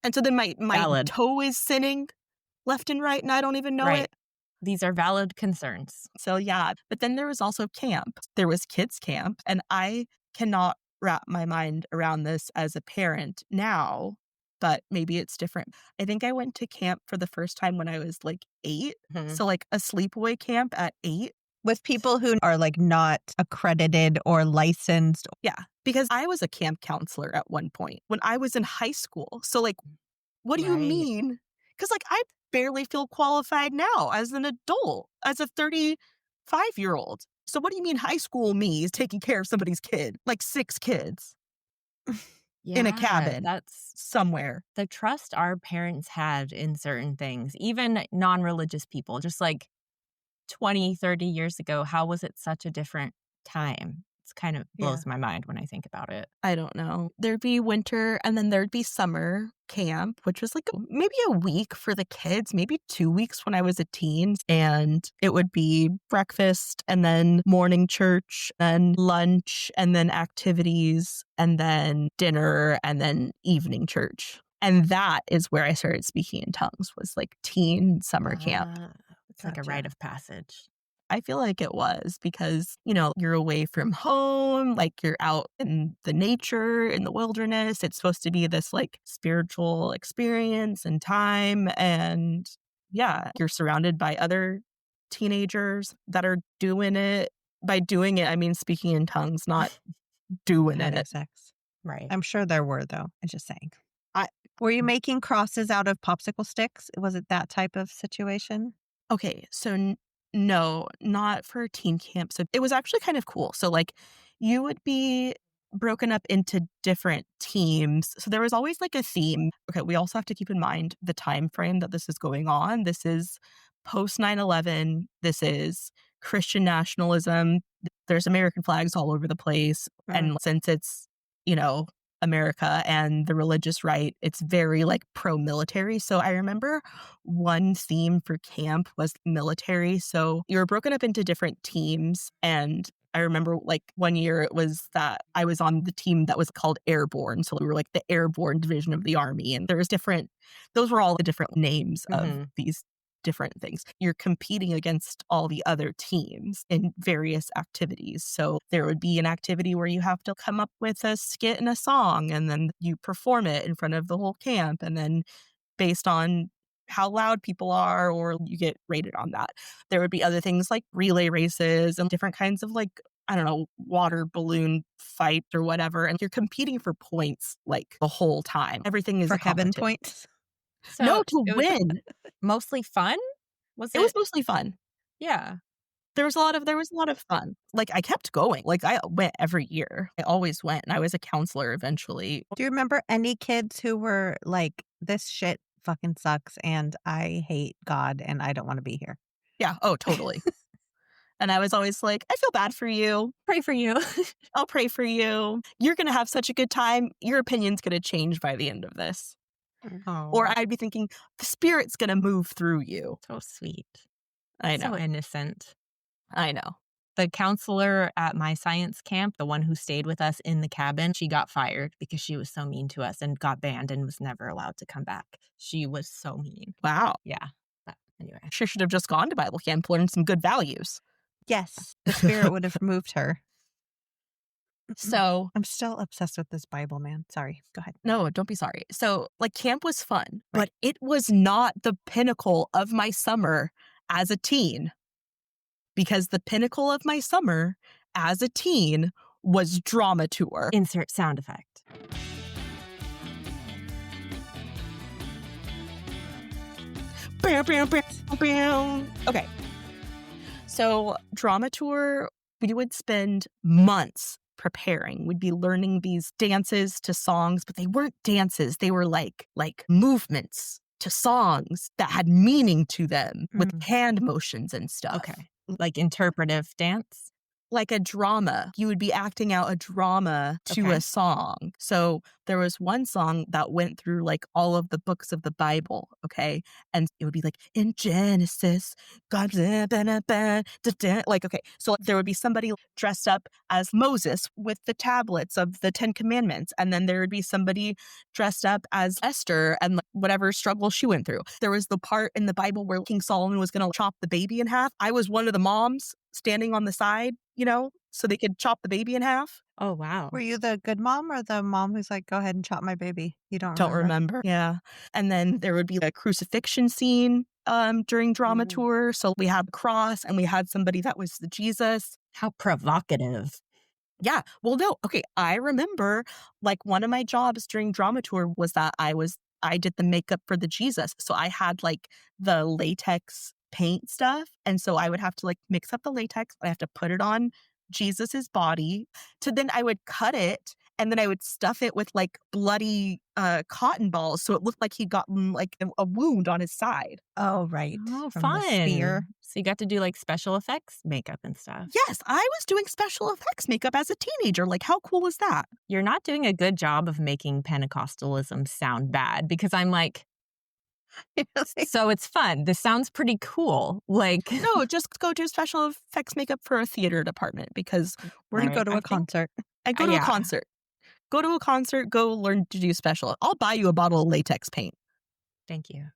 and so then my Valid. toe is sinning left and right and I don't even know Right. it? These are valid concerns. So yeah, but then there was also camp. There was kids camp, and I cannot wrap my mind around this as a parent now, but maybe it's different. I think I went to camp for the first time when I was like 8. Mhm. So like a sleepaway camp at 8. With people who are like not accredited or licensed. Yeah, because I was a camp counselor at one point when I was in high school. So like, what do you Right. mean? Because like I barely feel qualified now as an adult, as a 35-year-old. So what do you mean high school me is taking care of somebody's kid? Like 6 kids in a Yeah, cabin That's somewhere. the trust our parents had in certain things, even non-religious people, just like 20, 30 years ago. How was it such a different time? It's kind of blows my mind when I think about it. I don't know. There'd be winter and then there'd be summer camp, which was like maybe a week for the kids, maybe 2 weeks when I was a teen. And it would be breakfast and then morning church, then lunch and then activities and then dinner and then evening church. And that is where I started speaking in tongues, was like teen summer camp. It's like a Gotcha. rite of passage. I feel like it was because, you're away from home, like you're out in the nature, in the wilderness. It's supposed to be this like spiritual experience and time. And yeah, you're surrounded by other teenagers that are doing it. By doing it, I mean speaking in tongues, not doing Having it. sex. Right. I'm sure there were, though. I'm just saying. I- Were you making crosses out of popsicle sticks? Was it that type of situation? Okay, so no, not for teen camp. So it was actually kind of cool. So like you would be broken up into different teams. So there was always like a theme. Okay, we also have to keep in mind the time frame that this is going on. This is post 9/11. This is Christian nationalism. There's American flags all over the place. And since it's, America and the religious right, it's very like pro-military. So I remember one theme for camp was military. So you were broken up into different teams. And I remember like one year it was that I was on the team that was called Airborne. So we were like the Airborne division of the Army. And there was those were all the different names of these different things. You're competing against all the other teams in various activities. So there would be an activity where you have to come up with a skit and a song, and then you perform it in front of the whole camp. And then based on how loud people are, or you get rated on that. There would be other things like relay races and different kinds of like, I don't know, water balloon fight or whatever. And you're competing for points like the whole time. Everything is For a heaven competition. points? So No, to it was win. mostly fun? It was mostly fun. Yeah. There was a lot of fun. Like I kept going. Like I went every year. I always went, and I was a counselor eventually. Do you remember any kids who were like, this shit fucking sucks and I hate God and I don't want to be here? Yeah. Oh, totally. And I was always like, I feel bad for you. Pray for you. I'll pray for you. You're going to have such a good time. Your opinion's going to change by the end of this. Oh, Or I'd be thinking, the Spirit's going to move through you. so sweet. I know. So innocent. I know. The counselor at my science camp, the one who stayed with us in the cabin, she got fired because she was so mean to us and got banned and was never allowed to come back. She was so mean. Wow. Yeah. But anyway. She should have just gone to Bible camp, learned some good values. Yes. The Spirit would have moved her. So I'm still obsessed with this Bible, man. Sorry. Go ahead. no, don't be sorry. So, like, camp was fun, Right. but it was not the pinnacle of my summer as a teen, because the pinnacle of my summer as a teen was drama tour. Insert sound effect. Bam, bam, bam, bam. Okay. So, drama tour, we would spend months preparing. We'd be learning these dances to songs, but they weren't dances. They were like movements to songs that had meaning to them with hand motions and stuff. Okay. Like interpretive dance? Like a drama. You would be acting out a drama to Okay. a song. So there was one song that went through like all of the books of the Bible, okay? And it would be like, in Genesis, God, blah, blah, blah, blah, da, da. Like, okay. So there would be somebody dressed up as Moses with the tablets of the 10 Commandments. And then there would be somebody dressed up as Esther and like, whatever struggle she went through. There was the part in the Bible where King Solomon was going to chop the baby in half. I was one of the moms standing on the side, so they could chop the baby in half. Oh, wow. Were you the good mom or the mom who's like, go ahead and chop my baby? You don't Don't remember? remember. Yeah. And then there would be a crucifixion scene during drama tour. So we had the cross and we had somebody that was the Jesus. How provocative. Yeah. Well, no. Okay. I remember like one of my jobs during drama tour was that I did the makeup for the Jesus. So I had like the latex paint stuff. And so I would have to like mix up the latex. I have to put it on Jesus's body. Then I would cut it and then I would stuff it with like bloody cotton balls. So it looked like he'd gotten like a wound on his side. Oh, right. Oh, From fun. the spear. So you got to do like special effects makeup and stuff. Yes, I was doing special effects makeup as a teenager. Like, how cool was that? You're not doing a good job of making Pentecostalism sound bad, because I'm like, so it's fun. This sounds pretty cool. Like, No, just go do special effects makeup for a theater department because We're going to Right. go to I a think- concert. and go to a Yeah. concert. Go to a concert, go learn to do special. I'll buy you a bottle of latex paint. thank you.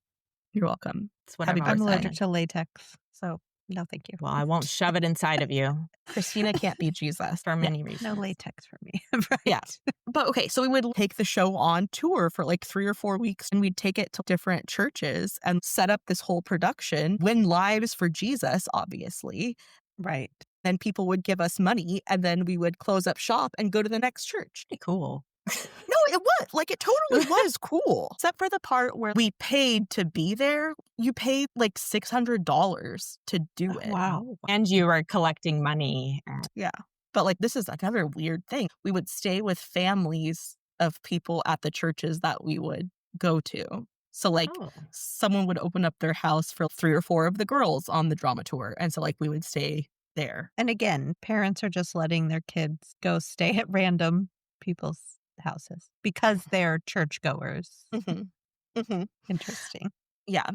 You're welcome. It's what Happy I've I'm always allergic said. to latex. So, no, thank you. Well, I won't shove it inside of you Christina can't be Jesus. for many reasons. No latex for me. Right. Yeah. But okay, so we would take the show on tour for like 3 or 4 weeks and we'd take it to different churches and set up this whole production, win lives for Jesus, obviously. Right. Then people would give us money and then we would close up shop and go to the next church. Pretty cool. No, it was. Like, it totally was cool. Except for the part where we paid to be there. You paid like $600 to do it. Wow. And you are collecting money. But like, this is another weird thing. We would stay with families of people at the churches that we would go to. So like, Oh. someone would open up their house for 3 or 4 of the girls on the drama tour. And so like, we would stay there. And again, parents are just letting their kids go stay at random people's houses because they're churchgoers. Mm-hmm. Mm-hmm. Interesting. Yeah.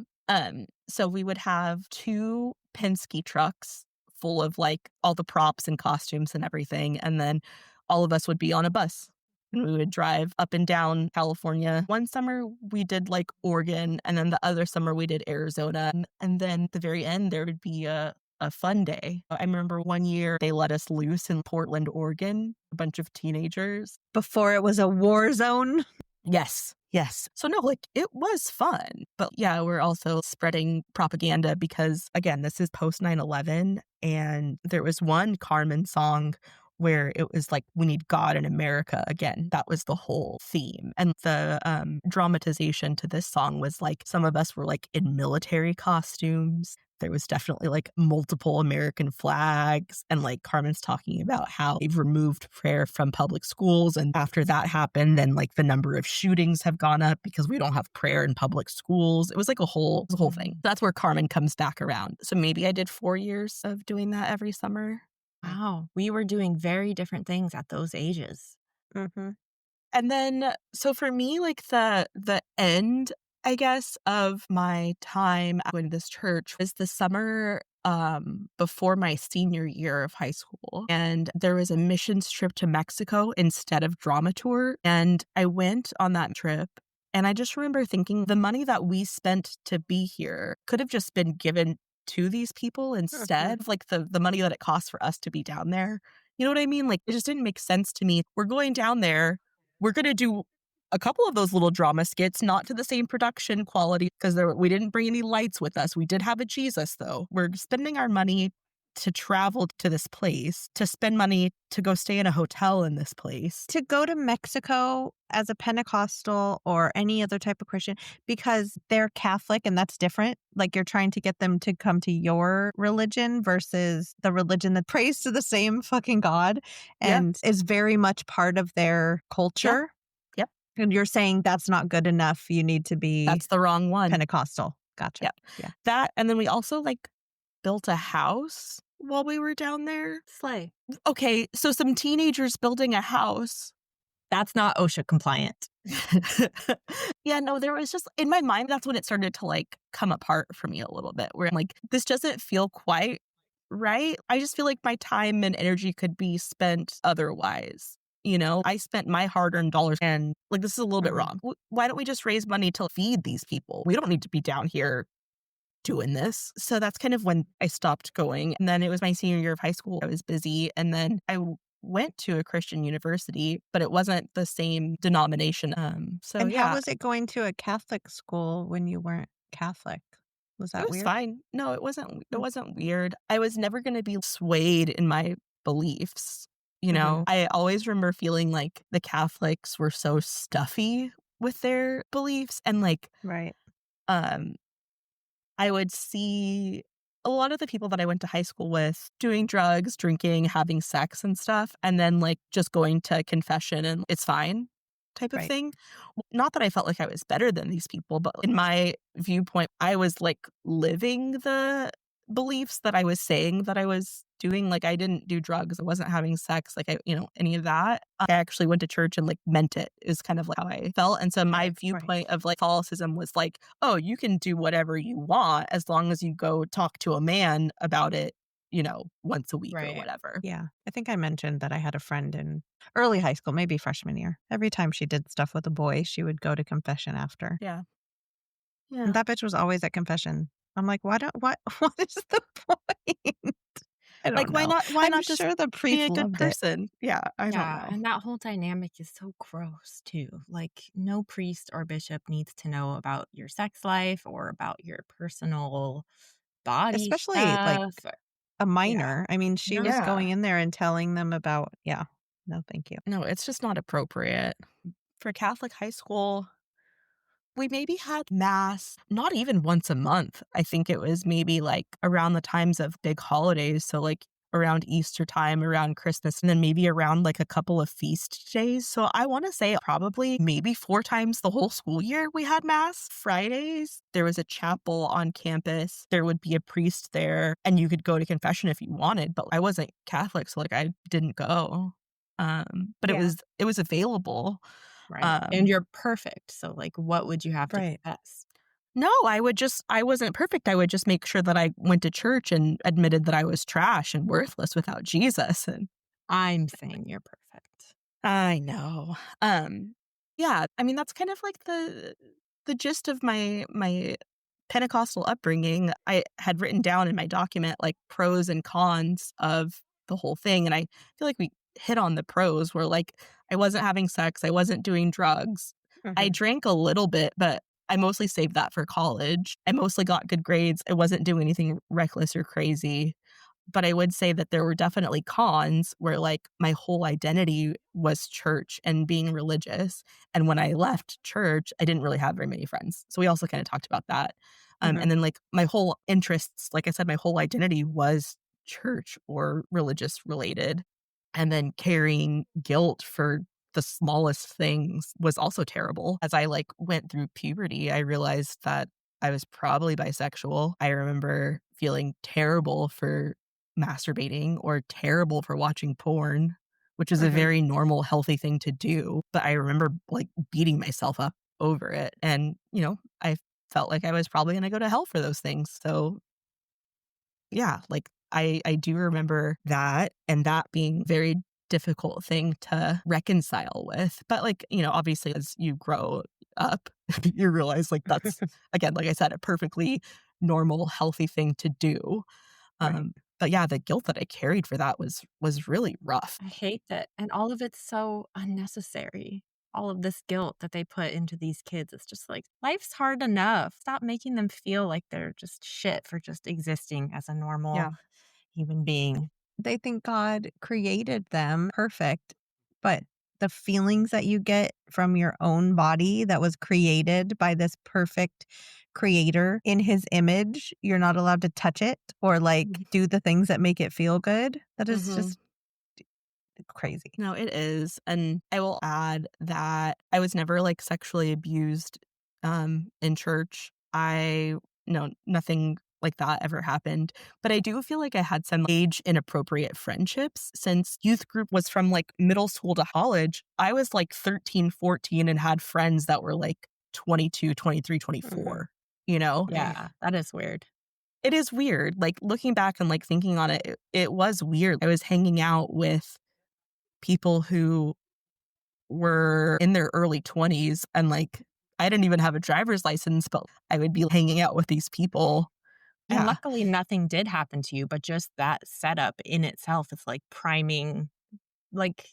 So we would have 2 Penske trucks full of like all the props and costumes and everything. And then all of us would be on a bus and we would drive up and down California. One summer we did like Oregon, and then the other summer we did Arizona. And then at the very end, there would be a fun day. I remember one year they let us loose in Portland, Oregon, a bunch of teenagers. Before it was a war zone. Yes. Yes. So no, like it was fun. But yeah, we're also spreading propaganda because again, this is post 9/11 and there was one Carmen song where it was like, we need God in America again. That was the whole theme. And the dramatization to this song was like, some of us were like in military costumes. There was definitely like multiple American flags. And like Carmen's talking about how they've removed prayer from public schools. And after that happened, then like the number of shootings have gone up because we don't have prayer in public schools. It was like a whole thing. That's where Carmen comes back around. So maybe I did 4 years of doing that every summer. Wow. We were doing very different things at those ages. Mm-hmm. And then, so for me, like the end, I guess, of my time going to this church is the summer before my senior year of high school. And there was a missions trip to Mexico instead of drama tour. And I went on that trip. And I just remember thinking the money that we spent to be here could have just been given to these people instead of like the money that it costs for us to be down there. You know what I mean? Like, it just didn't make sense to me. We're going down there. We're going to do a couple of those little drama skits, not to the same production quality because we didn't bring any lights with us. We did have a Jesus, though. We're spending our money to travel to this place, to spend money to go stay in a hotel in this place. To go to Mexico as a Pentecostal or any other type of Christian because they're Catholic and that's different. Like you're trying to get them to come to your religion versus the religion that prays to the same fucking God Yeah. and is very much part of their culture. Yep. And you're saying that's not good enough. You need to be That's the wrong one. Pentecostal. Gotcha. Yep. Yeah. That, and then we also like built a house while we were down there. Slay. Okay, so some teenagers building a house. That's not OSHA compliant. Yeah, no, there was just, in my mind, that's when it started to like come apart for me a little bit, where I'm like, this doesn't feel quite right. I just feel like my time and energy could be spent otherwise. You know, I spent my hard-earned dollars and like, this is a little bit wrong. Why don't we just raise money to feed these people? We don't need to be down here doing this. So that's kind of when I stopped going. And then it was my senior year of high school. I was busy. And then I went to a Christian university, but it wasn't the same denomination. So And yeah, how was it going to a Catholic school when you weren't Catholic? Was that it was weird? fine. No, it wasn't. It Mm. wasn't weird. I was never going to be swayed in my beliefs. You know, I always remember feeling like the Catholics were so stuffy with their beliefs, and like, Right. I would see a lot of the people that I went to high school with doing drugs, drinking, having sex and stuff, and then like just going to confession and it's fine type of Right. thing. Not that I felt like I was better than these people, but in my viewpoint, I was like living the beliefs that I was saying that I was doing. Like I didn't do drugs, I wasn't having sex, like any of that. I actually went to church and like meant it, is kind of like how I felt. And so my viewpoint of like Catholicism was like, oh, you can do whatever you want as long as you go talk to a man about it, once a week or Right. whatever. Yeah. I think I mentioned that I had a friend in early high school, maybe freshman year. Every time she did stuff with a boy, she would go to confession after. Yeah. And that bitch was always at confession. I'm like, what is the point? I don't Like, why know. not? Why I'm not just sure the be priest a good loved it. person? Yeah, I don't Yeah, know. and that whole dynamic is so gross too. Like, no priest or bishop needs to know about your sex life or about your personal body Especially like stuff. a minor. I mean, she was Yeah. going in there and telling them about, no, thank you. No, it's just not appropriate. For Catholic high school, we maybe had mass not even once a month. I think it was maybe like around the times of big holidays. So like around Easter time, around Christmas, and then maybe around like a couple of feast days. So I want to say probably maybe 4 times the whole school year we had mass. Fridays, there was a chapel on campus. There would be a priest there and you could go to confession if you wanted, but I wasn't Catholic, so like I didn't go. But Yeah. it was available. Right. And you're perfect. So, like, what would you have to Right. confess? No, I wasn't perfect. I would just make sure that I went to church and admitted that I was trash and worthless without Jesus. And I'm saying you're perfect. I know. Yeah, I mean, that's kind of like the gist of my Pentecostal upbringing. I had written down in my document like pros and cons of the whole thing. And I feel like we hit on the pros where like I wasn't having sex, I wasn't doing drugs. I drank a little bit, but I mostly saved that for college. I mostly got good grades. I wasn't doing anything reckless or crazy. But I would say that there were definitely cons where like my whole identity was church and being religious. And when I left church, I didn't really have very many friends. So we also kind of talked about that. And then like my whole interests, like I said, my whole identity was church or religious related. And then carrying guilt for the smallest things was also terrible. As I like went through puberty, I realized that I was probably bisexual. I remember feeling terrible for masturbating or terrible for watching porn, which is a very normal, healthy thing to do. But I remember like beating myself up over it. And, I felt like I was probably going to go to hell for those things. So yeah, like I do remember that, and that being a very difficult thing to reconcile with. But like, obviously as you grow up, you realize like that's, again, like I said, a perfectly normal, healthy thing to do. Right. But yeah, the guilt that I carried for that was really rough. I hate that. And all of it's so unnecessary. All of this guilt that they put into these kids. It's just like, life's hard enough. Stop making them feel like they're just shit for just existing as a normal Yeah. human being. They think God created them perfect, but the feelings that you get from your own body that was created by this perfect creator in his image, you're not allowed to touch it or like do the things that make it feel good. That is Mhm. just crazy. No, it is. And I will add that I was never like sexually abused in church. I no, nothing like that ever happened. But I do feel like I had some age inappropriate friendships since youth group was from like middle school to college. I was like 13, 14 and had friends that were like 22, 23, 24, you know? Yeah, that is weird. It is weird. Like looking back and like thinking on it, it was weird. I was hanging out with people who were in their early 20s and like I didn't even have a driver's license, but I would be hanging out with these people. And Yeah. luckily, nothing did happen to you, but just that setup in itself is like priming, like,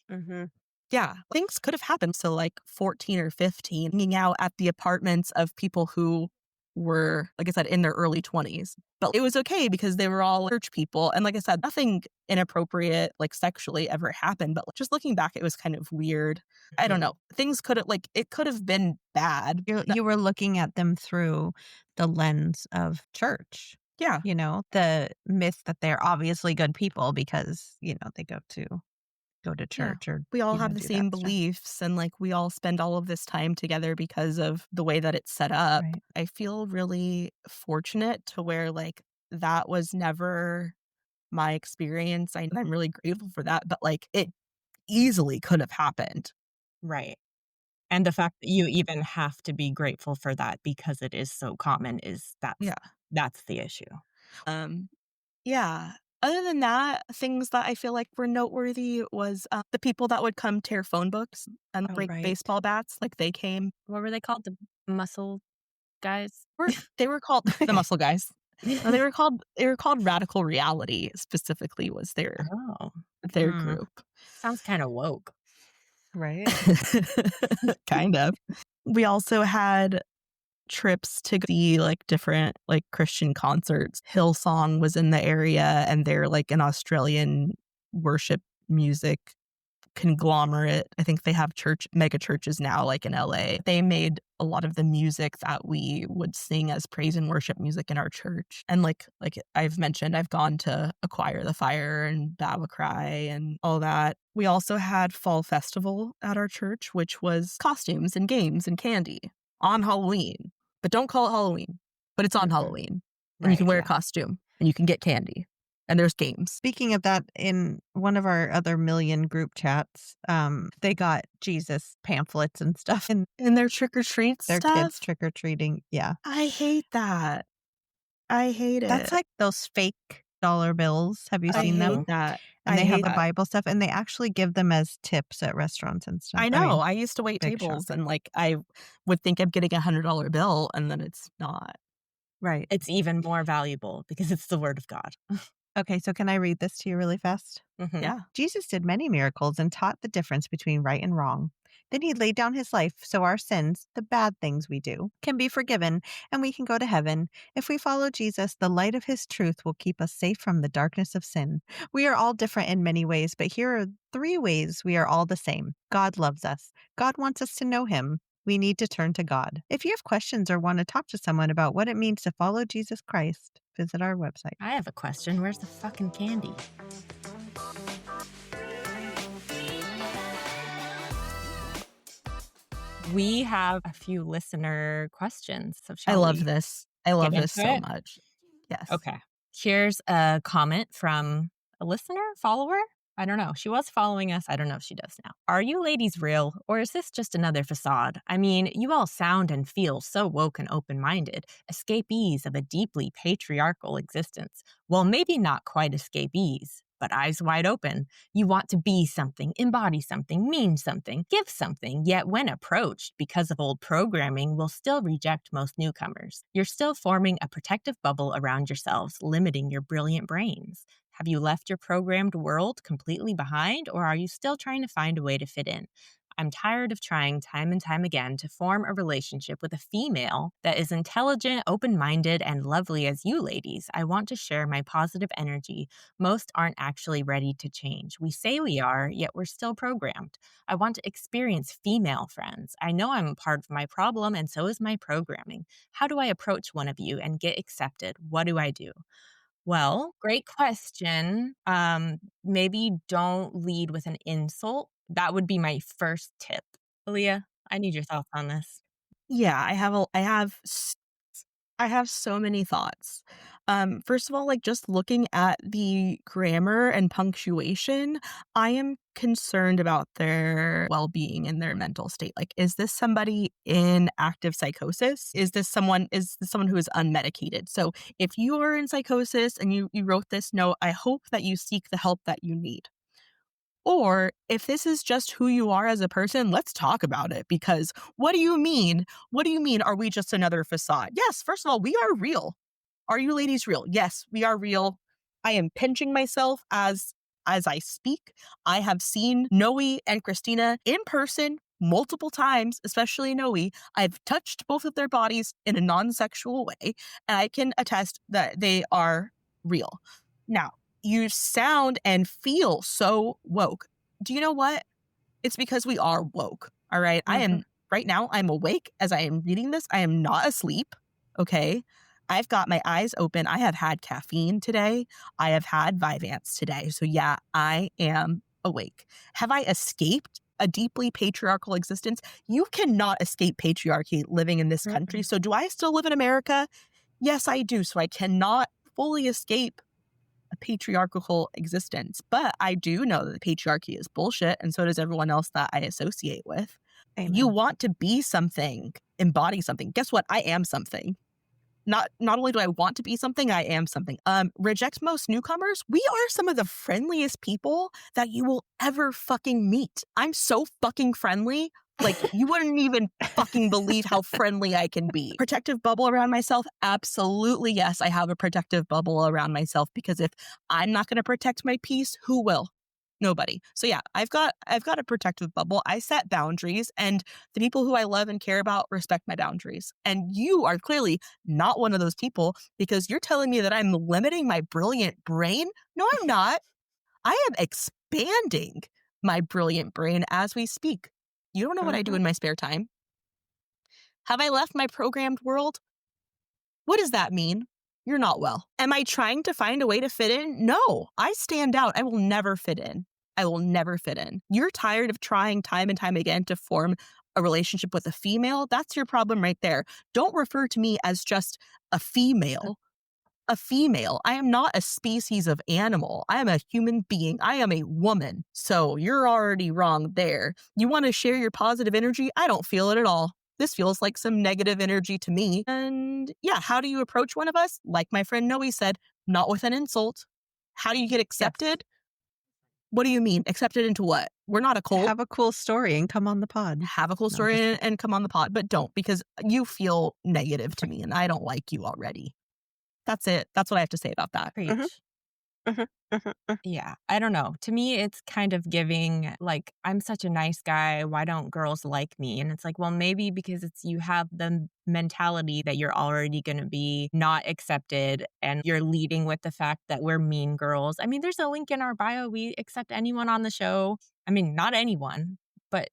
Yeah. Things could have happened. So like 14 or 15, hanging out at the apartments of people who were, like I said, in their early 20s. But it was okay because they were all church people. And like I said, nothing inappropriate, like sexually ever happened. But just looking back, it was kind of weird. I don't know. Things could have, like, it could have been bad. You were looking at them through the lens of church. Yeah. You know, the myth that they're obviously good people because, you know, they go to church or We all you know, have the do same that stuff. beliefs and like we all spend all of this time together because of the way that it's set up. Right. I feel really fortunate to where like that was never my experience. I'm really grateful for that, but like it easily could have happened. right. And the fact that you even have to be grateful for that because it is so common is Yeah. that's the issue. Yeah. Other than that, things that I feel like were noteworthy was the people that would come tear phone books and Oh, break right. baseball bats. Like they came. What were they called? The muscle guys? They were called the muscle guys. No, they were called Radical Reality specifically was Oh, their Mm. group. sounds kind of woke. Right. Kind of. We also had trips to see like different like Christian concerts. Hillsong was in the area and they're like an Australian worship music conglomerate. I think they have mega churches now like in LA. They made a lot of the music that we would sing as praise and worship music in our church. And like I've mentioned, I've gone to Acquire the Fire and Battle Cry and all that. We also had Fall Festival at our church, which was costumes and games and candy on Halloween. But don't call it Halloween. But it's on Halloween. And you can Right, wear yeah. a costume and you can get candy. And there's games. Speaking of that, in one of our other million group chats, they got Jesus pamphlets and stuff and And their trick-or-treat their stuff. kids trick or treating. Yeah. I hate that. I hate it. That's like those fake dollar bills. Have you I seen hate them? that. And I they have hate the that. Bible stuff and they actually give them as tips at restaurants and stuff. I know. mean, I used to wait big tables shock. and like I would think I'm getting $100 bill and then it's not. Right. It's even more valuable because it's the word of God. Okay, so can I read this to you really fast? Mhm. Yeah. Jesus did many miracles and taught the difference between right and wrong. Then he laid down his life so our sins, the bad things we do, can be forgiven and we can go to heaven. If we follow Jesus, the light of his truth will keep us safe from the darkness of sin. We are all different in many ways, but here are 3 ways we are all the same. God loves us. God wants us to know him. We need to turn to God. If you have questions or want to talk to someone about what it means to follow Jesus Christ, visit our website. I have a question. Where's the fucking candy? We have a few listener questions. So I shall love we this. I love get this into so it? much. Yes. Okay. Here's a comment from a listener, follower. I don't know. She was following us. I don't know if she does now. Are you ladies real, or is this just another facade? I mean, you all sound and feel so woke and open-minded, escapees of a deeply patriarchal existence. Well, maybe not quite escapees, but eyes wide open. You want to be something, embody something, mean something, give something, yet when approached because of old programming, will still reject most newcomers. You're still forming a protective bubble around yourselves, limiting your brilliant brains. Have you left your programmed world completely behind, or are you still trying to find a way to fit in? I'm tired of trying time and time again to form a relationship with a female that is intelligent, open minded, and lovely as you ladies. I want to share my positive energy. Most aren't actually ready to change. We say we are, yet we're still programmed. I want to experience female friends. I know I'm a part of my problem, and so is my programming. How do I approach one of you and get accepted? What do I do? Well, great question. Maybe don't lead with an insult. That would be my first tip. Aaliyah, I need your thoughts on this. Yeah, I have so many thoughts. First of all, like just looking at the grammar and punctuation, I am concerned about their well-being and their mental state. Like, is this somebody in active psychosis? Is this someone who is unmedicated? So if you are in psychosis and you wrote this note, I hope that you seek the help that you need. Or if this is just who you are as a person, let's talk about it, because what do you mean? What do you mean? Are we just another facade? Yes, first of all, we are real. Are you ladies real? Yes, we are real. I am pinching myself as I speak. I have seen Noe and Christina in person multiple times, especially Noe. I've touched both of their bodies in a non-sexual way, and I can attest that they are real. Now, you sound and feel so woke. Do you know what? It's because we are woke. All right. I am right now, I'm awake as I am reading this. I am not asleep. Okay. I've got my eyes open. I have had caffeine today. I have had Vyvanse today. So yeah, I am awake. Have I escaped a deeply patriarchal existence? You cannot escape patriarchy living in this country. So do I still live in America? Yes, I do. So I cannot fully escape a patriarchal existence. But I do know that the patriarchy is bullshit, and so does everyone else that I associate with. You Amen. want to be something, embody something. Guess what? I am something. Not only do I want to be something, I am something. Reject most newcomers. We are some of the friendliest people that you will ever fucking meet. I'm so fucking friendly. Like, you wouldn't even fucking believe how friendly I can be. Protective bubble around myself? Absolutely, yes. I have a protective bubble around myself, because if I'm not going to protect my peace, who will? Nobody. So yeah, I've got a protective bubble. I set boundaries, and the people who I love and care about respect my boundaries. And you are clearly not one of those people, because you're telling me that I'm limiting my brilliant brain. No, I'm not. I am expanding my brilliant brain as we speak. You don't know what I do in my spare time. Have I left my programmed world? What does that mean? You're not well. Am I trying to find a way to fit in? No, I stand out. I will never fit in. I will never fit in. You're tired of trying time and time again to form a relationship with a female? That's your problem right there. Don't refer to me as just a female. A female. I am not a species of animal. I am a human being. I am a woman. So you're already wrong there. You want to share your positive energy? I don't feel it at all. This feels like some negative energy to me. And yeah, how do you approach one of us? Like my friend Noe said, not with an insult. How do you get accepted? What do you mean? Accepted into what? We're not a cult. Have a cool story and come on the pod. Have a cool No, story just and come on the pod, but don't, because you feel negative to me and I don't like you already. That's it. That's what I have to say about that. Preach. Mhm, mhm. Yeah, I don't know. To me, it's kind of giving, like, I'm such a nice guy. Why don't girls like me? And it's like, well, maybe because you have the mentality that you're already going to be not accepted, and you're leading with the fact that we're mean girls. I mean, there's a link in our bio. We accept anyone on the show. I mean, not anyone, but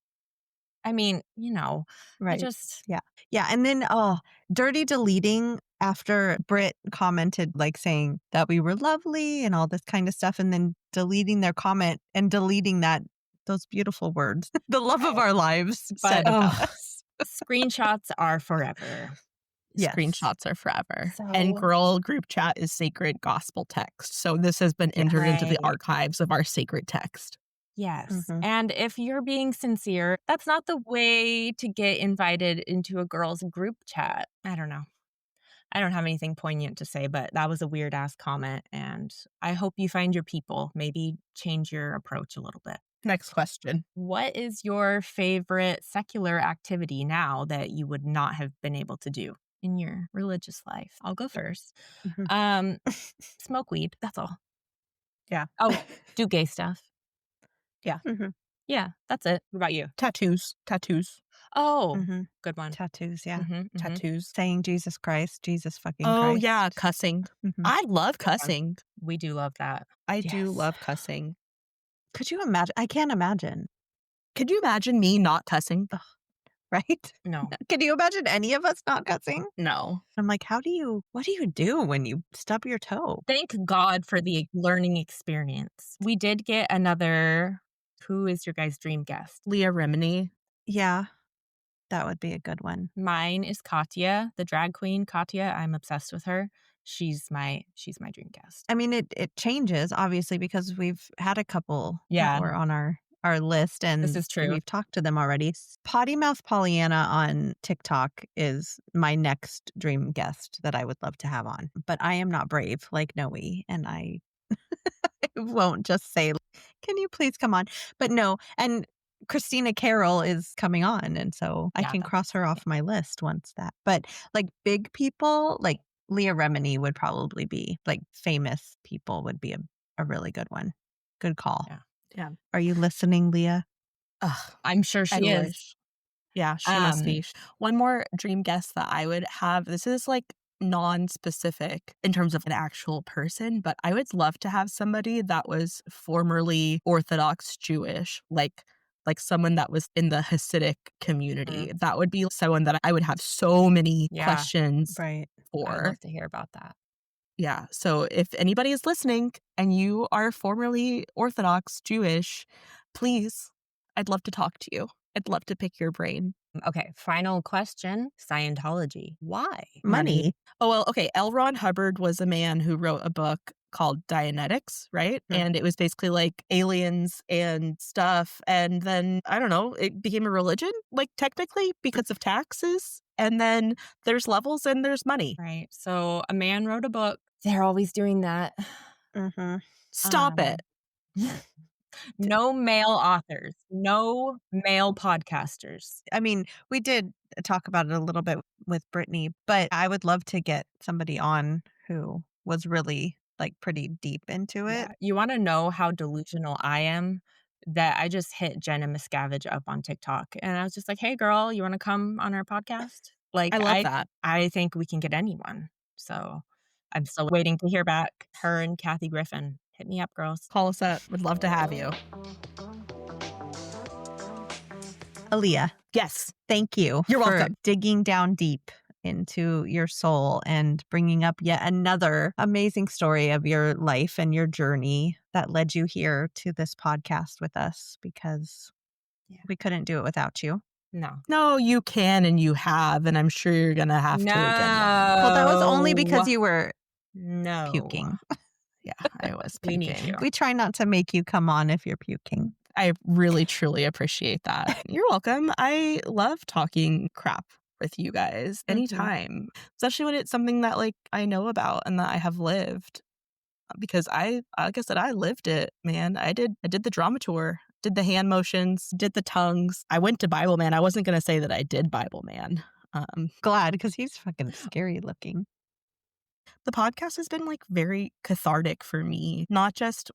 I mean, I Right. just, Yeah. Yeah. And then, dirty deleting after Britt commented, like saying that we were lovely and all this kind of stuff, and then deleting their comment and deleting those beautiful words, the love of our lives said about Ugh. us. screenshots are forever. Yes. Screenshots are forever. So- And girl group chat is sacred gospel text. So this has been entered into the Right. archives of our sacred text. Yes. Mhm. And if you're being sincere, that's not the way to get invited into a girls' group chat. I don't know. I don't have anything poignant to say, but that was a weird ass comment. And I hope you find your people. Maybe change your approach a little bit. Next question. What is your favorite secular activity now that you would not have been able to do in your religious life? I'll go first. Mhm. Smoke weed. That's all. Yeah. Oh, do gay stuff. Mhm. Yeah, that's it. What about you? Tattoos. Oh, Mhm. good one. Tattoos, yeah. Mhm, mhm. Tattoos. Saying Jesus Christ, Jesus fucking Oh, Christ. yeah, cussing. Mhm. I love Good one. cussing. We do love that. I do Yes. love cussing. Could you imagine? I can't imagine, Could you imagine me not cussing? right? No. Can you imagine any of us not cussing? No. I'm like, what do you do when you stub your toe? Thank God for the learning experience. We did get another who is your guys' dream guest? Leah Remini. Yeah, that would be a good one. Mine is Katya, the drag queen Katya. I'm obsessed with her. She's my dream guest. I mean, it changes obviously because we've had a couple Yeah. that were on our list, and This is true. we've talked to them already. Potty Mouth Pollyanna on TikTok is my next dream guest that I would love to have on. But I am not brave like Noe, and I won't just say, "Can you please come on?" But no, and Christina Carroll is coming on, and so I Yeah, can that's cross her off my list once that. But like big people, like Leah Remini would probably be like famous people would be a really good one. Good call. Yeah. Yeah. Are you listening, Leah? Ugh, I'm sure I she is. wish. Yeah, she must Um, be. One more dream guest that I would have. This is like non-specific in terms of an actual person, but I would love to have somebody that was formerly Orthodox Jewish, like someone that was in the Hasidic community. That would be someone that I would have so many Yeah. questions Right. I'd for. love to hear about that. Yeah. So if anybody is listening and you are formerly Orthodox Jewish, please, I'd love to talk to you. I'd love to pick your brain. Okay, final question. Scientology. Why? Money. Oh, well, okay. L. Ron Hubbard was a man who wrote a book called Dianetics, right? Hmm. And it was basically like aliens and stuff. And then, I don't know, it became a religion, like technically because of taxes. And then there's levels and there's money. Right. So a man wrote a book. They're always doing that. Mm-hmm. Stop it. No male authors, no male podcasters. I mean, we did talk about it a little bit with Brittany, but I would love to get somebody on who was really like pretty deep into it. Yeah. You want to know how delusional I am? That I just hit Jenna Miscavige up on TikTok and I was just like, hey, girl, you want to come on our podcast? Like, I love that. I think we can get anyone. So I'm still waiting to hear back. Her and Kathy Griffin. Hit me up, girls. Call us up. Would love to have you. Aaliyah, Yes. thank you You're for welcome. digging down deep into your soul and bringing up yet another amazing story of your life and your journey that led you here to this podcast with us because we couldn't do it without you. No. No, you can and you have, and I'm sure you're going to have to again. Well, that was only because you were No. puking. Yeah, I was We need puking. you. We try not to make you come on if you're puking. I really, truly appreciate that. You're welcome. I love talking crap with you guys anytime, especially when it's something that like I know about and that I have lived. Because like I said, I lived it, man. I did the drama tour, did the hand motions, did the tongues. I went to Bible Man. I wasn't going to say that I did Bible Man. Glad because he's fucking scary looking. The podcast has been like very cathartic for me, not just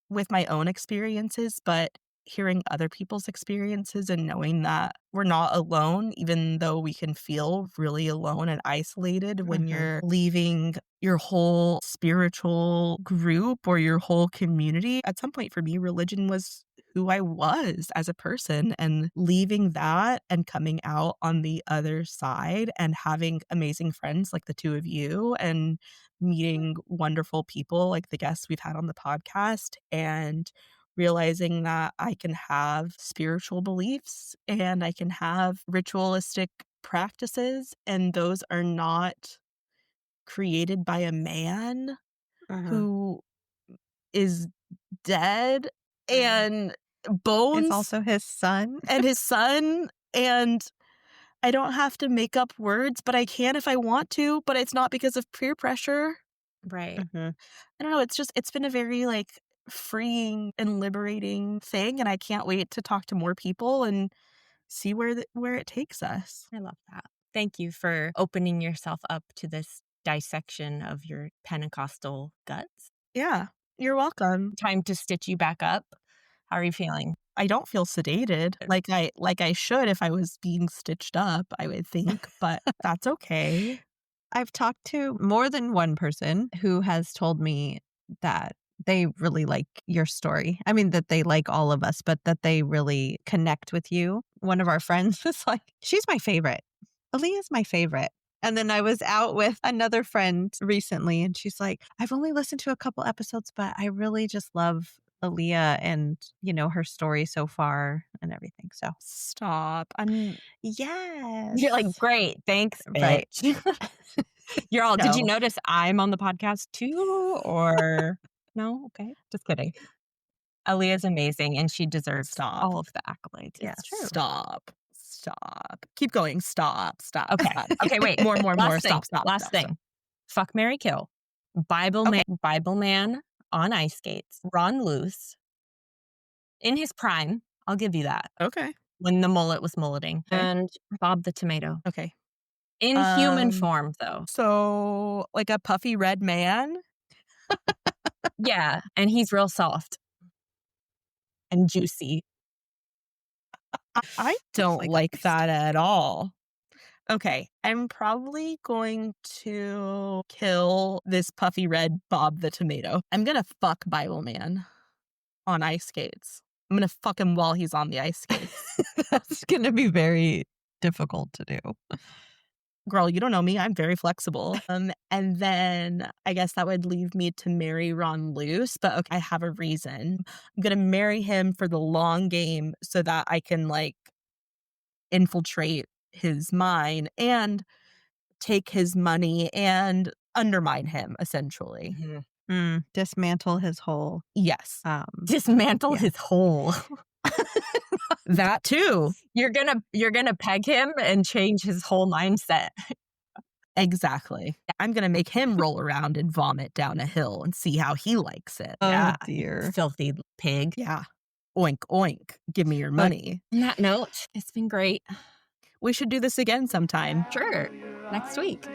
with my own experiences, but hearing other people's experiences and knowing that we're not alone, even though we can feel really alone and isolated when you're leaving your whole spiritual group or your whole community. At some point for me, religion was who I was as a person, and leaving that and coming out on the other side and having amazing friends like the two of you and meeting wonderful people like the guests we've had on the podcast, and realizing that I can have spiritual beliefs and I can have ritualistic practices, and those are not created by a man who is dead and bones It's also his son. and his son, and I don't have to make up words, but I can if I want to, but it's not because of peer pressure. Right. I don't know, it's been a very like freeing and liberating thing, and I can't wait to talk to more people and see where it takes us. I love that. Thank you for opening yourself up to this dissection of your Pentecostal guts. Yeah. You're welcome. Time to stitch you back up. How are you feeling? I don't feel sedated like I should if I was being stitched up, I would think, but that's okay. I've talked to more than one person who has told me that they really like your story. I mean, that they like all of us, but that they really connect with you. One of our friends was like, she's my favorite. Aaliyah's my favorite. And then I was out with another friend recently, and she's like, I've only listened to a couple episodes, but I really just love Aaliyah and, her story so far and everything. So, Stop. yes. You're like, great, thanks, Right. bitch. You're all, did you No. notice I'm on the podcast too? Or no? Okay, just kidding. Aaliyah's amazing and she deserves Stop. all of the accolades. Yes. It's true. Stop. Keep going. Stop. Okay. Stop. Okay, wait. More. Last thing. Stop. Last thing. Fuck, marry, kill. Bible man on ice skates. Ron Luce. In his prime. I'll give you that. Okay. When the mullet was mulleting. Okay. And Bob the Tomato. Okay. In human form, though. So, like a puffy red man? Yeah. And he's real soft. And juicy. I don't like that at all. Okay, I'm probably going to kill this puffy red Bob the Tomato. I'm gonna fuck Bible Man on ice skates. I'm gonna fuck him while he's on the ice skates. That's going to be very difficult to do. Girl, you don't know me. I'm very flexible. And then I guess that would leave me to marry Ron Luce. But okay, I have a reason. I'm gonna marry him for the long game so that I can infiltrate his mind and take his money and undermine him, essentially. Dismantle his whole. Yes. Dismantle his whole. That too. You're gonna peg him and change his whole mindset. Exactly. I'm gonna make him roll around and vomit down a hill and see how he likes it. Oh, dear. Filthy pig. Yeah. Oink, oink. Give me your money. On that note, it's been great. We should do this again sometime. Sure. Next week.